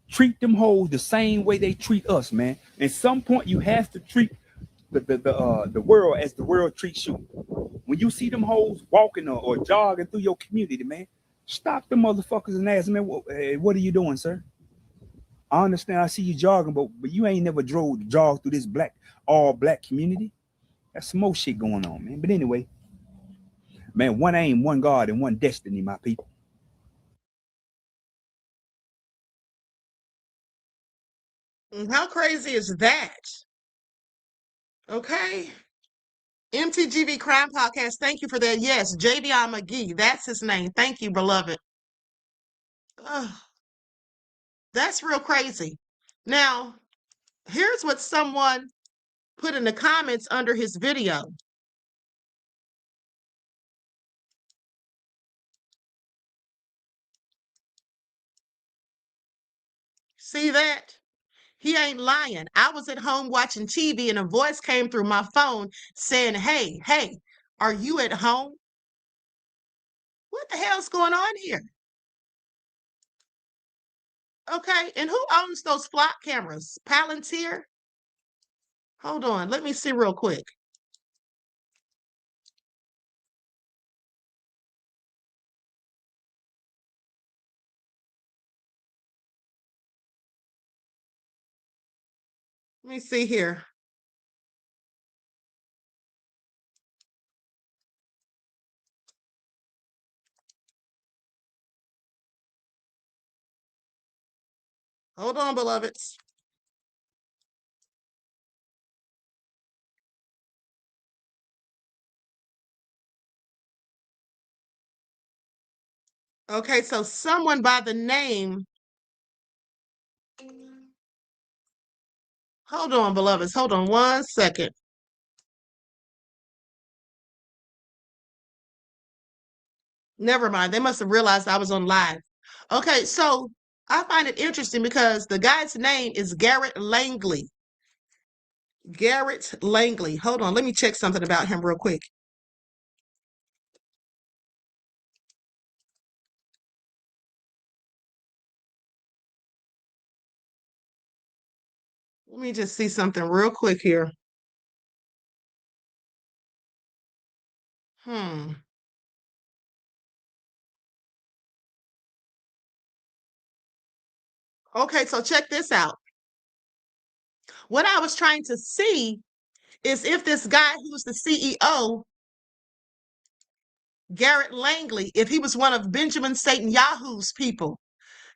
Treat them hoes the same way they treat us, man. At some point, you have to treat the world as the world treats you. When you see them hoes walking or jogging through your community, man, stop them motherfuckers and ask, man, what are you doing, sir? I understand I see you jogging, but you ain't never jogged through this all black community. That's some more shit going on, man. But anyway, man, one aim, one God, and one destiny, my people. How crazy is that? Okay. MTGV Crime Podcast, thank you for that. Yes, Javion McGee, that's his name. Thank you, beloved. Ugh, that's real crazy. Now, here's what someone put in the comments under his video. See that? He ain't lying. I was at home watching TV and a voice came through my phone saying, hey, are you at home? What the hell's going on here? Okay, and who owns those flock cameras? Palantir? Hold on, let me see real quick. Let me see here. Hold on, beloveds. Okay, so someone by the name. Hold on, beloveds. Hold on 1 second. Never mind. They must have realized I was on live. Okay, so I find it interesting because the guy's name is Garrett Langley. Garrett Langley. Hold on. Let me check something about him real quick. Let me just see something real quick here. Okay, so check this out. What I was trying to see is if this guy who's the CEO, Garrett Langley, if he was one of Benjamin Netanyahu's people,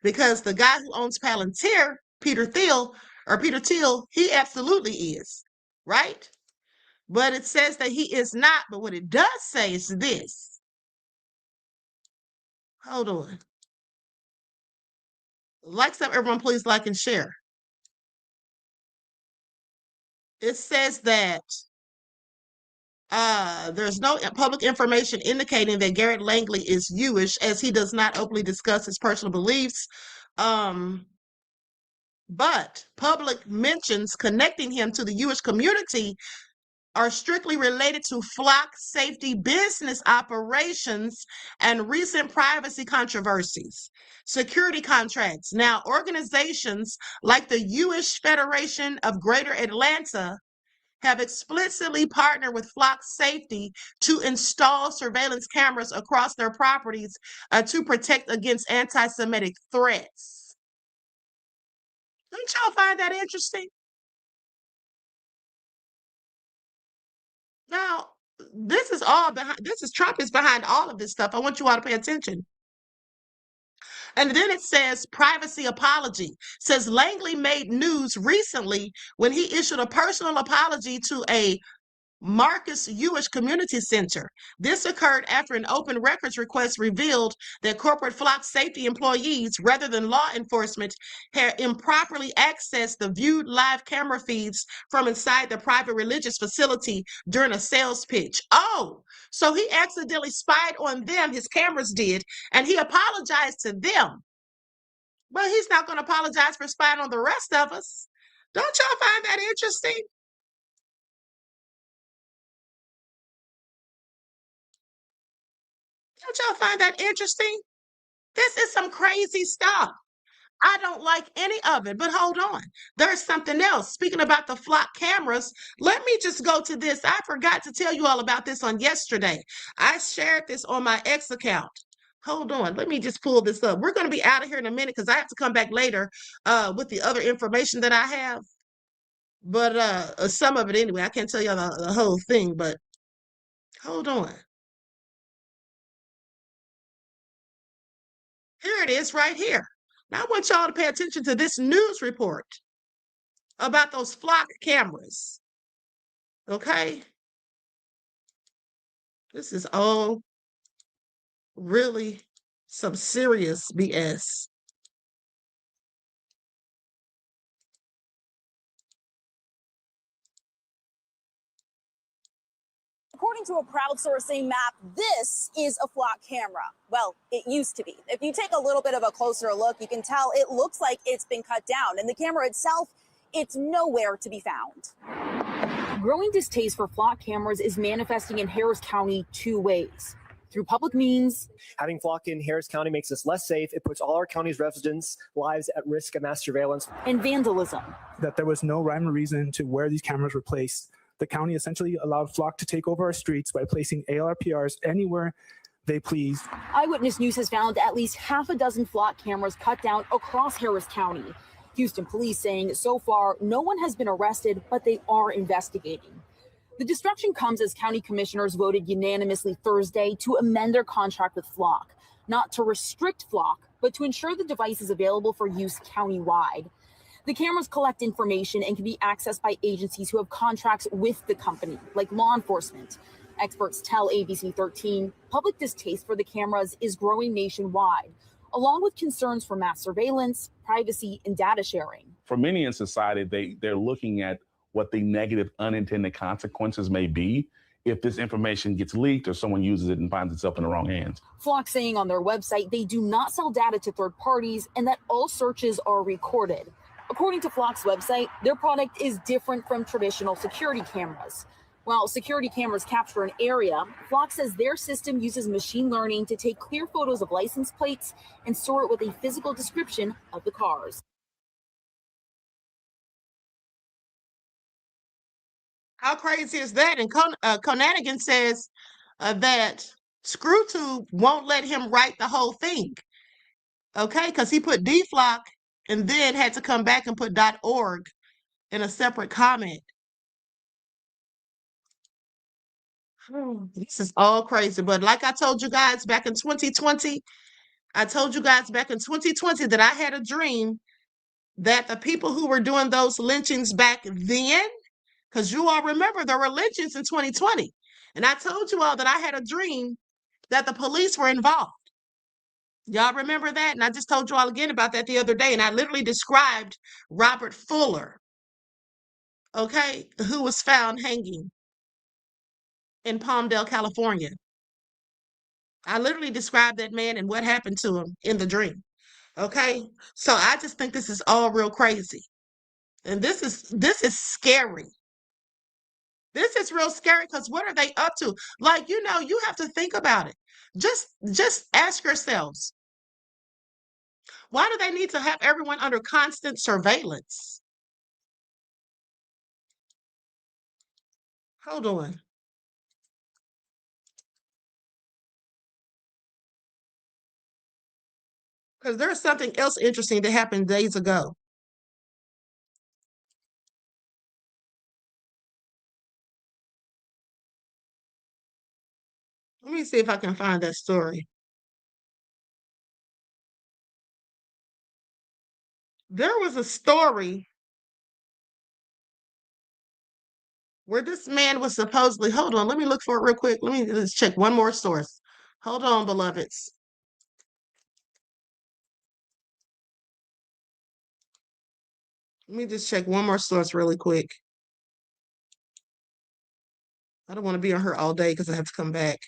because the guy who owns Palantir, Peter Thiel, he absolutely is, right? But it says that he is not, but what it does say is this. Hold on. Like some, everyone please like and share. It says that there's no public information indicating that Garrett Langley is Jewish, as he does not openly discuss his personal beliefs. But public mentions connecting him to the Jewish community are strictly related to flock safety business operations and recent privacy controversies, security contracts. Now, organizations like the Jewish Federation of Greater Atlanta have explicitly partnered with flock safety to install surveillance cameras across their properties to protect against anti-Semitic threats. Don't y'all find that interesting? Now, this is Trump is behind all of this stuff. I want you all to pay attention. And then it says privacy apology. Says Langley made news recently when he issued a personal apology to a Marcus Jewish Community Center. This occurred after an open records request revealed that corporate flock safety employees, rather than law enforcement, had improperly accessed the viewed live camera feeds from inside the private religious facility during a sales pitch. Oh, so he accidentally spied on them, his cameras did, and he apologized to them. But he's not going to apologize for spying on the rest of us. Don't y'all find that interesting? Don't y'all find that interesting? This is some crazy stuff. I don't like any of it, but hold on. There's something else. Speaking about the flock cameras, let me just go to this. I forgot to tell you all about this on yesterday. I shared this on my X account. Hold on. Let me just pull this up. We're going to be out of here in a minute because I have to come back later with the other information that I have. But some of it anyway. I can't tell you the whole thing, but hold on. Here it is right here. Now I want y'all to pay attention to this news report about those flock cameras. Okay? This is all really some serious BS. According to a crowdsourcing map, this is a flock camera. Well, it used to be. If you take a little bit of a closer look, you can tell it looks like it's been cut down. And the camera itself, it's nowhere to be found. Growing distaste for flock cameras is manifesting in Harris County two ways. Through public means. Having flock in Harris County makes us less safe. It puts all our county's residents' lives at risk of mass surveillance. And vandalism. That there was no rhyme or reason to where these cameras were placed. The county essentially allowed flock to take over our streets by placing ALRPRs anywhere they pleased. Eyewitness News has found at least half a dozen flock cameras cut down across Harris County. Houston police saying so far no one has been arrested, but they are investigating. The destruction comes as county commissioners voted unanimously Thursday to amend their contract with Flock, not to restrict Flock, but to ensure the device is available for use countywide. The cameras collect information and can be accessed by agencies who have contracts with the company, like law enforcement. Experts tell ABC 13 public distaste for the cameras is growing nationwide, along with concerns for mass surveillance, privacy, and data sharing. For many in society, they're looking at what the negative unintended consequences may be if this information gets leaked or someone uses it and finds itself in the wrong hands. Flock saying on their website they do not sell data to third parties and that all searches are recorded. According to Flock's website, their product is different from traditional security cameras. While security cameras capture an area, Flock says their system uses machine learning to take clear photos of license plates and store it with a physical description of the cars. How crazy is that? And Conanigan says that ScrewTube won't let him write the whole thing. Okay, because he put DFlock and then had to come back and put .org in a separate comment. This is all crazy. But like I told you guys back in 2020, that I had a dream that the people who were doing those lynchings back then, because you all remember there were lynchings in 2020. And I told you all that I had a dream that the police were involved. Y'all remember that? And I just told you all again about that the other day. And I literally described Robert Fuller, okay, who was found hanging in Palmdale, California. I literally described that man and what happened to him in the dream. Okay? So I just think this is all real crazy. And this is scary. This is real scary because what are they up to? Like, you have to think about it. Just ask yourselves, why do they need to have everyone under constant surveillance? Hold on. Because there's something else interesting that happened days ago. Let me see if I can find that story. There was a story where this man was supposedly, hold on, let me look for it real quick. Let me just check one more source. Hold on, beloveds. Let me just check one more source really quick. I don't want to be on her all day because I have to come back.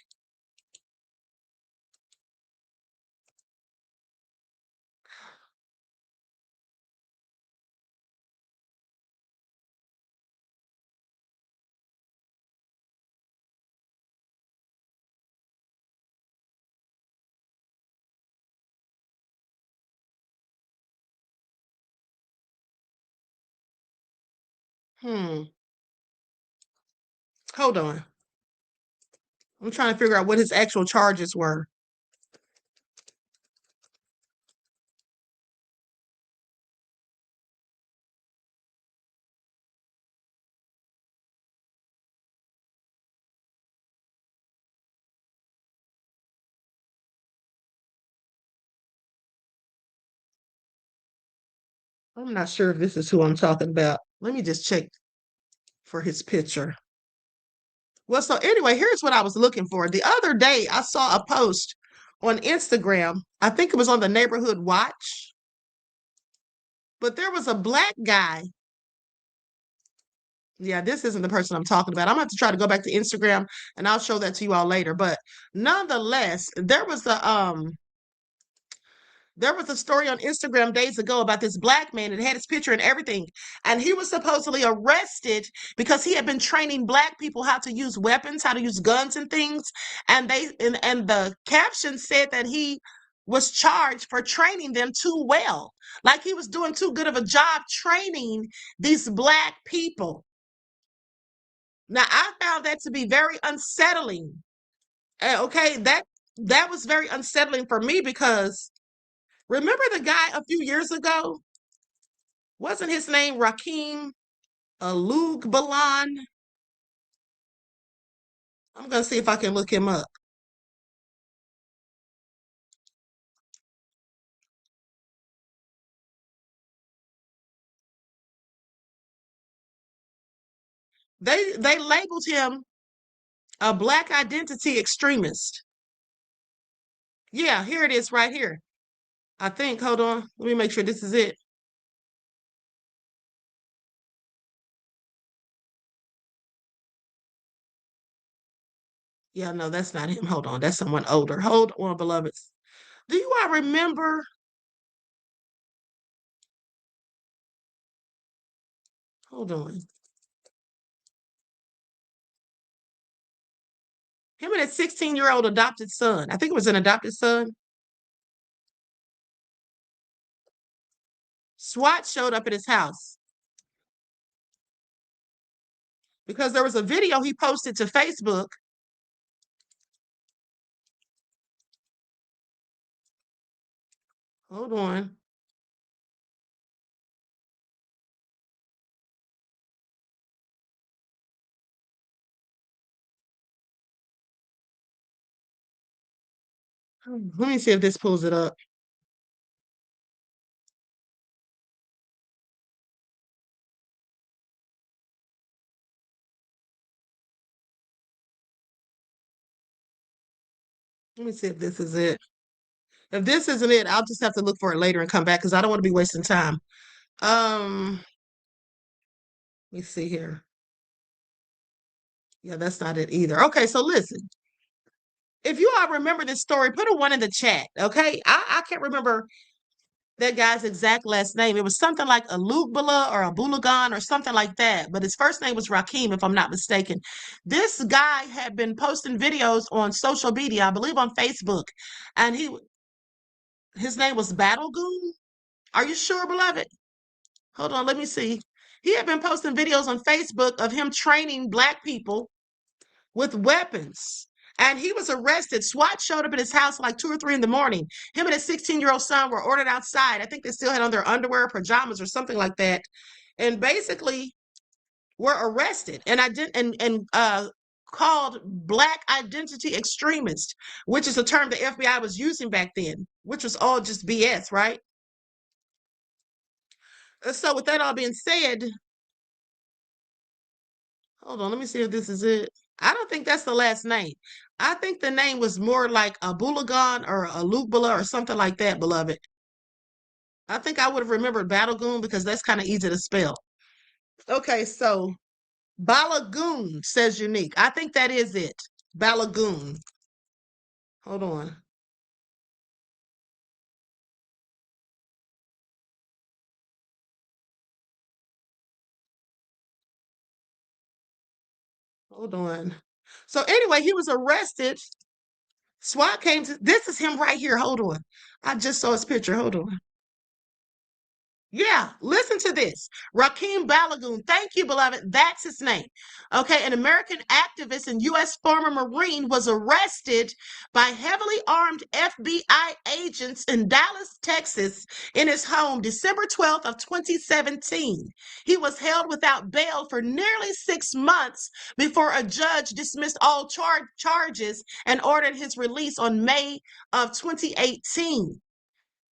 Hold on. I'm trying to figure out what his actual charges were. I'm not sure if this is who I'm talking about. Let me just check for his picture. Well, so anyway, here's what I was looking for. The other day, I saw a post on Instagram. I think it was on the Neighborhood Watch. But there was a black guy. Yeah, this isn't the person I'm talking about. I'm going to have to try to go back to Instagram, and I'll show that to you all later. But nonetheless, there was a story on Instagram days ago about this black man. It had his picture and everything. And he was supposedly arrested because he had been training black people how to use weapons, how to use guns and things. And the caption said that he was charged for training them too well. Like he was doing too good of a job training these black people. Now, I found that to be very unsettling. Okay, that was very unsettling for me because remember the guy a few years ago? Wasn't his name Rakeem Alugbalan? I'm going to see if I can look him up. They labeled him a black identity extremist. Yeah, here it is right here. I think, hold on, let me make sure this is it. Yeah, no, that's not him. Hold on, that's someone older. Hold on, beloveds. Do you all remember? Hold on. Him and his 16-year-old adopted son. I think it was an adopted son. SWAT showed up at his house because there was a video he posted to Facebook. Hold on. Let me see if this pulls it up. Let me see if this is it. If this isn't it, I'll just have to look for it later and come back because I don't want to be wasting time. Let me see here. Yeah, that's not it either. Okay, so listen. If you all remember this story, put a 1 in the chat, okay? I can't remember that guy's exact last name. It was something like Alugbala or Abulagan or something like that. But his first name was Rakeem, if I'm not mistaken. This guy had been posting videos on social media, I believe on Facebook. And his name was Battlegoon. Are you sure, beloved? Hold on, let me see. He had been posting videos on Facebook of him training black people with weapons. And he was arrested. SWAT showed up at his house like 2 or 3 in the morning. Him and his 16-year-old son were ordered outside. I think they still had on their underwear, pajamas, or something like that. And basically were arrested and called black identity extremist, which is a term the FBI was using back then, which was all just BS, right? So with that all being said, hold on, let me see if this is it. I don't think that's the last name. I think the name was more like a Bulagan or a Lukbala or something like that, beloved. I think I would have remembered Battlegoon because that's kind of easy to spell. Okay, so Balagoon says unique. I think that is it. Balagoon. Hold on. Hold on. So anyway, he was arrested. SWAT came to, this is him right here. Hold on. I just saw his picture. Hold on. Yeah, listen to this. Rakeem Balagoon, thank you, beloved. That's his name. Okay, an American activist and U.S. former Marine was arrested by heavily armed FBI agents in Dallas, Texas, in his home December 12th of 2017. He was held without bail for nearly 6 months before a judge dismissed all charges and ordered his release on May of 2018.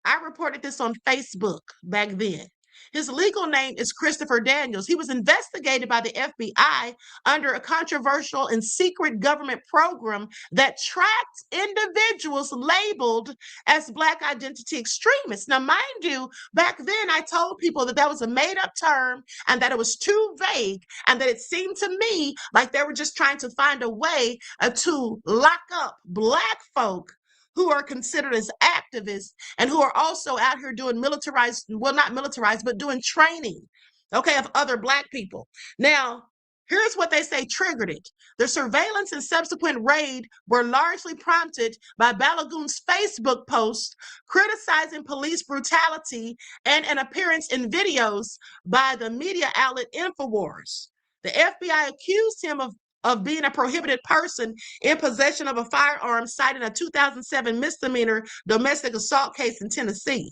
I reported this on Facebook back then. His legal name is Christopher Daniels. He was investigated by the FBI under a controversial and secret government program that tracked individuals labeled as Black identity extremists. Now, mind you, back then I told people that that was a made-up term and that it was too vague and that it seemed to me like they were just trying to find a way to lock up Black folk who are considered as activists and who are also out here doing militarized, well, not militarized, but doing training, okay, of other Black people. Now, here's what they say triggered it. The surveillance and subsequent raid were largely prompted by Balagoon's Facebook post criticizing police brutality and an appearance in videos by the media outlet InfoWars. The FBI accused him of being a prohibited person in possession of a firearm, citing a 2007 misdemeanor domestic assault case in Tennessee.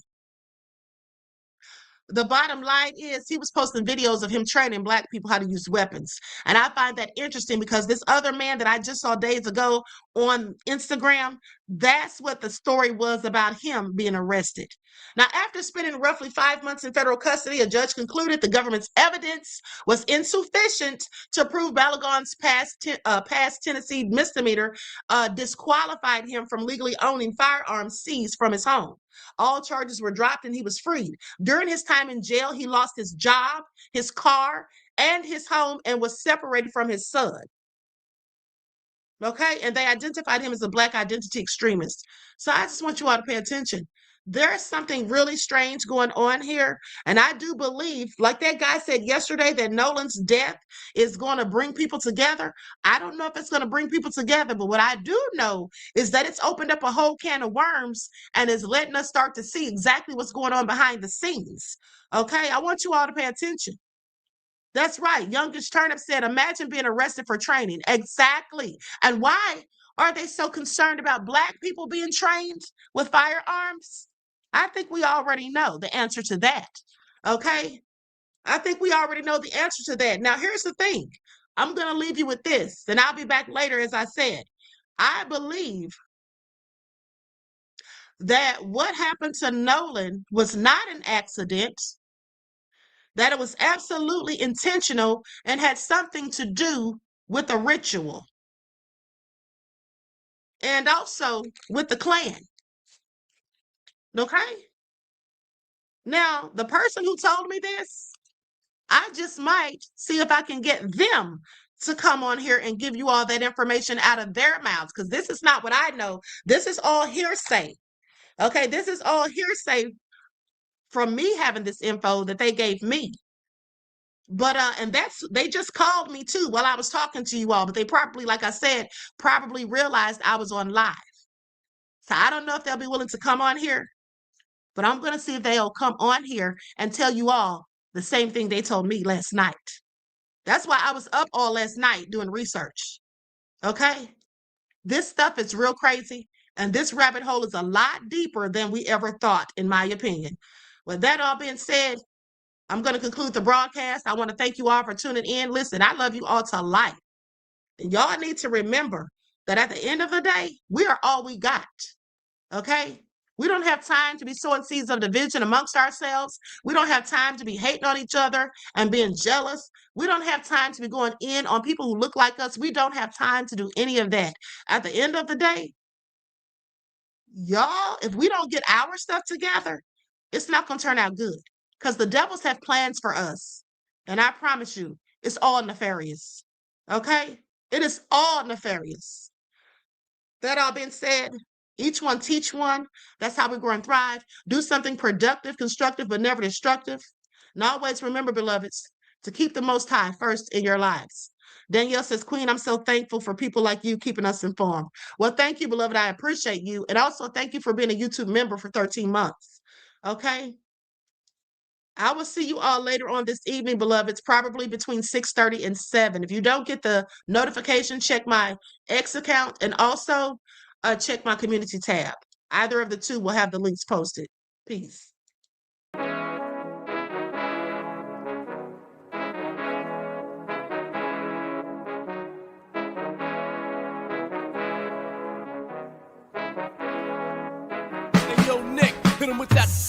The bottom line is he was posting videos of him training Black people how to use weapons. And I find that interesting because this other man that I just saw days ago on Instagram, that's what the story was about him being arrested. Now, after spending roughly 5 months in federal custody, a judge concluded the government's evidence was insufficient to prove Balagoon's past Tennessee misdemeanor disqualified him from legally owning firearms seized from his home. All charges were dropped and he was freed. During his time in jail, he lost his job, his car, and his home and was separated from his son. Okay, and they identified him as a Black identity extremist. So I just want you all to pay attention. There's something really strange going on here. And I do believe, like that guy said yesterday, that Nolan's death is going to bring people together. I don't know if it's going to bring people together, but what I do know is that it's opened up a whole can of worms and is letting us start to see exactly what's going on behind the scenes. Okay, I want you all to pay attention. That's right. Youngest Turnip said, imagine being arrested for training. Exactly. And why are they so concerned about Black people being trained with firearms? I think we already know the answer to that. Okay? I think we already know the answer to that. Now, here's the thing. I'm going to leave you with this, and I'll be back later, as I said. I believe that what happened to Nolan was not an accident, that it was absolutely intentional and had something to do with a ritual. And also with the Klan. Okay? Now, the person who told me this, I just might see if I can get them to come on here and give you all that information out of their mouths, because this is not what I know. This is all hearsay. Okay? This is all hearsay from me having this info that they gave me. But and they just called me too while I was talking to you all, but they probably, like I said, probably realized I was on live. So I don't know if they'll be willing to come on here, but I'm going to see if they'll come on here and tell you all the same thing they told me last night. That's why I was up all last night doing research. Okay? This stuff is real crazy, and this rabbit hole is a lot deeper than we ever thought, in my opinion. With that all being said, I'm going to conclude the broadcast. I want to thank you all for tuning in. Listen, I love you all to life. And y'all need to remember that at the end of the day, we are all we got. Okay? We don't have time to be sowing seeds of division amongst ourselves. We don't have time to be hating on each other and being jealous. We don't have time to be going in on people who look like us. We don't have time to do any of that. At the end of the day, y'all, if we don't get our stuff together, it's not going to turn out good, because the devils have plans for us. And I promise you, it's all nefarious. Okay? It is all nefarious. That all being said, each one teach one. That's how we grow and thrive. Do something productive, constructive, but never destructive. And always remember, beloveds, to keep the Most High first in your lives. Danielle says, Queen, I'm so thankful for people like you keeping us informed. Well, thank you, beloved. I appreciate you. And also thank you for being a YouTube member for 13 months. Okay? I will see you all later on this evening, beloveds, probably between 6:30 and 7. If you don't get the notification, check my X account and also check my community tab. Either of the two will have the links posted. Peace.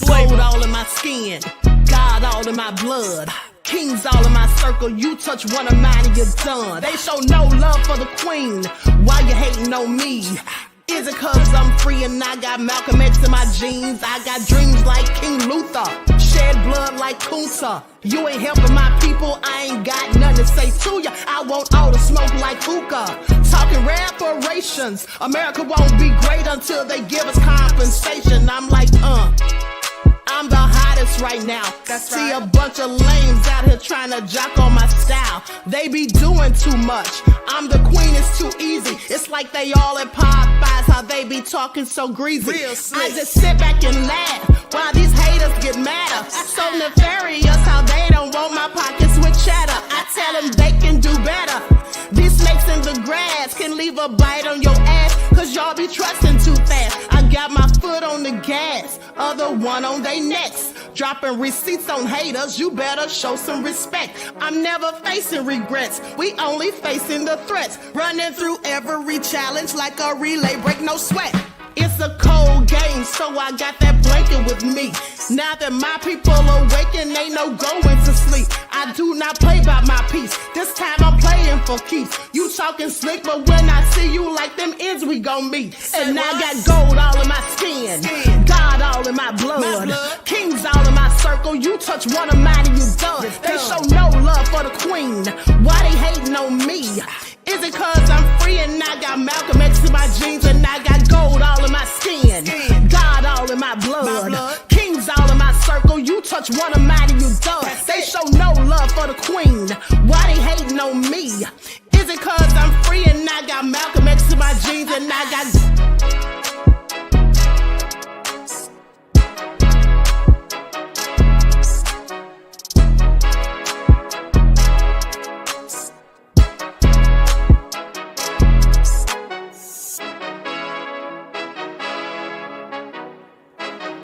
Gold all in my skin, God all in my blood, kings all in my circle. You touch one of mine and you're done. They show no love for the queen. Why you hating on me? Is it cause I'm free and I got Malcolm X in my jeans? I got dreams like King Luther, shed blood like Kunta. You ain't helping my people, I ain't got nothing to say to ya. I want all the smoke like hookah. Talking reparations, America won't be great until they give us compensation. I'm like, I'm the hottest right now. See a bunch of lames out here trying to jock on my style. They be doing too much. I'm the queen, it's too easy. It's like they all at Popeyes, how they be talking so greasy. I just sit back and laugh while these haters get madder. So nefarious how they don't want my pockets with cheddar. I tell them they can do better. These snakes in the grass can leave a bite on your ass, cause y'all be trusting too fast. I got my foot on the gas, other one on they necks. Dropping receipts on haters, you better show some respect. I'm never facing regrets, we only facing the threats. Running through every challenge like a relay, break no sweat. It's a cold game, so I got that blanket with me. Now that my people awaken, ain't no going to sleep. I do not play by my piece, this time I'm playing for keeps. You talking slick, but when I see you like them ends, we gon' meet. And I got gold all in my skin, God all in my blood, kings all in my circle. You touch one of mine and you done. They show no love for the queen. Why they hating on me? Is it cause I'm free and I got Malcolm X in my jeans and I got gold all in my skin, God all in my blood, kings all in my circle. You touch one of mine and you done. They show no love for the queen. Why they hating on me? Is it cause I'm free and I got Malcolm X in my jeans and I got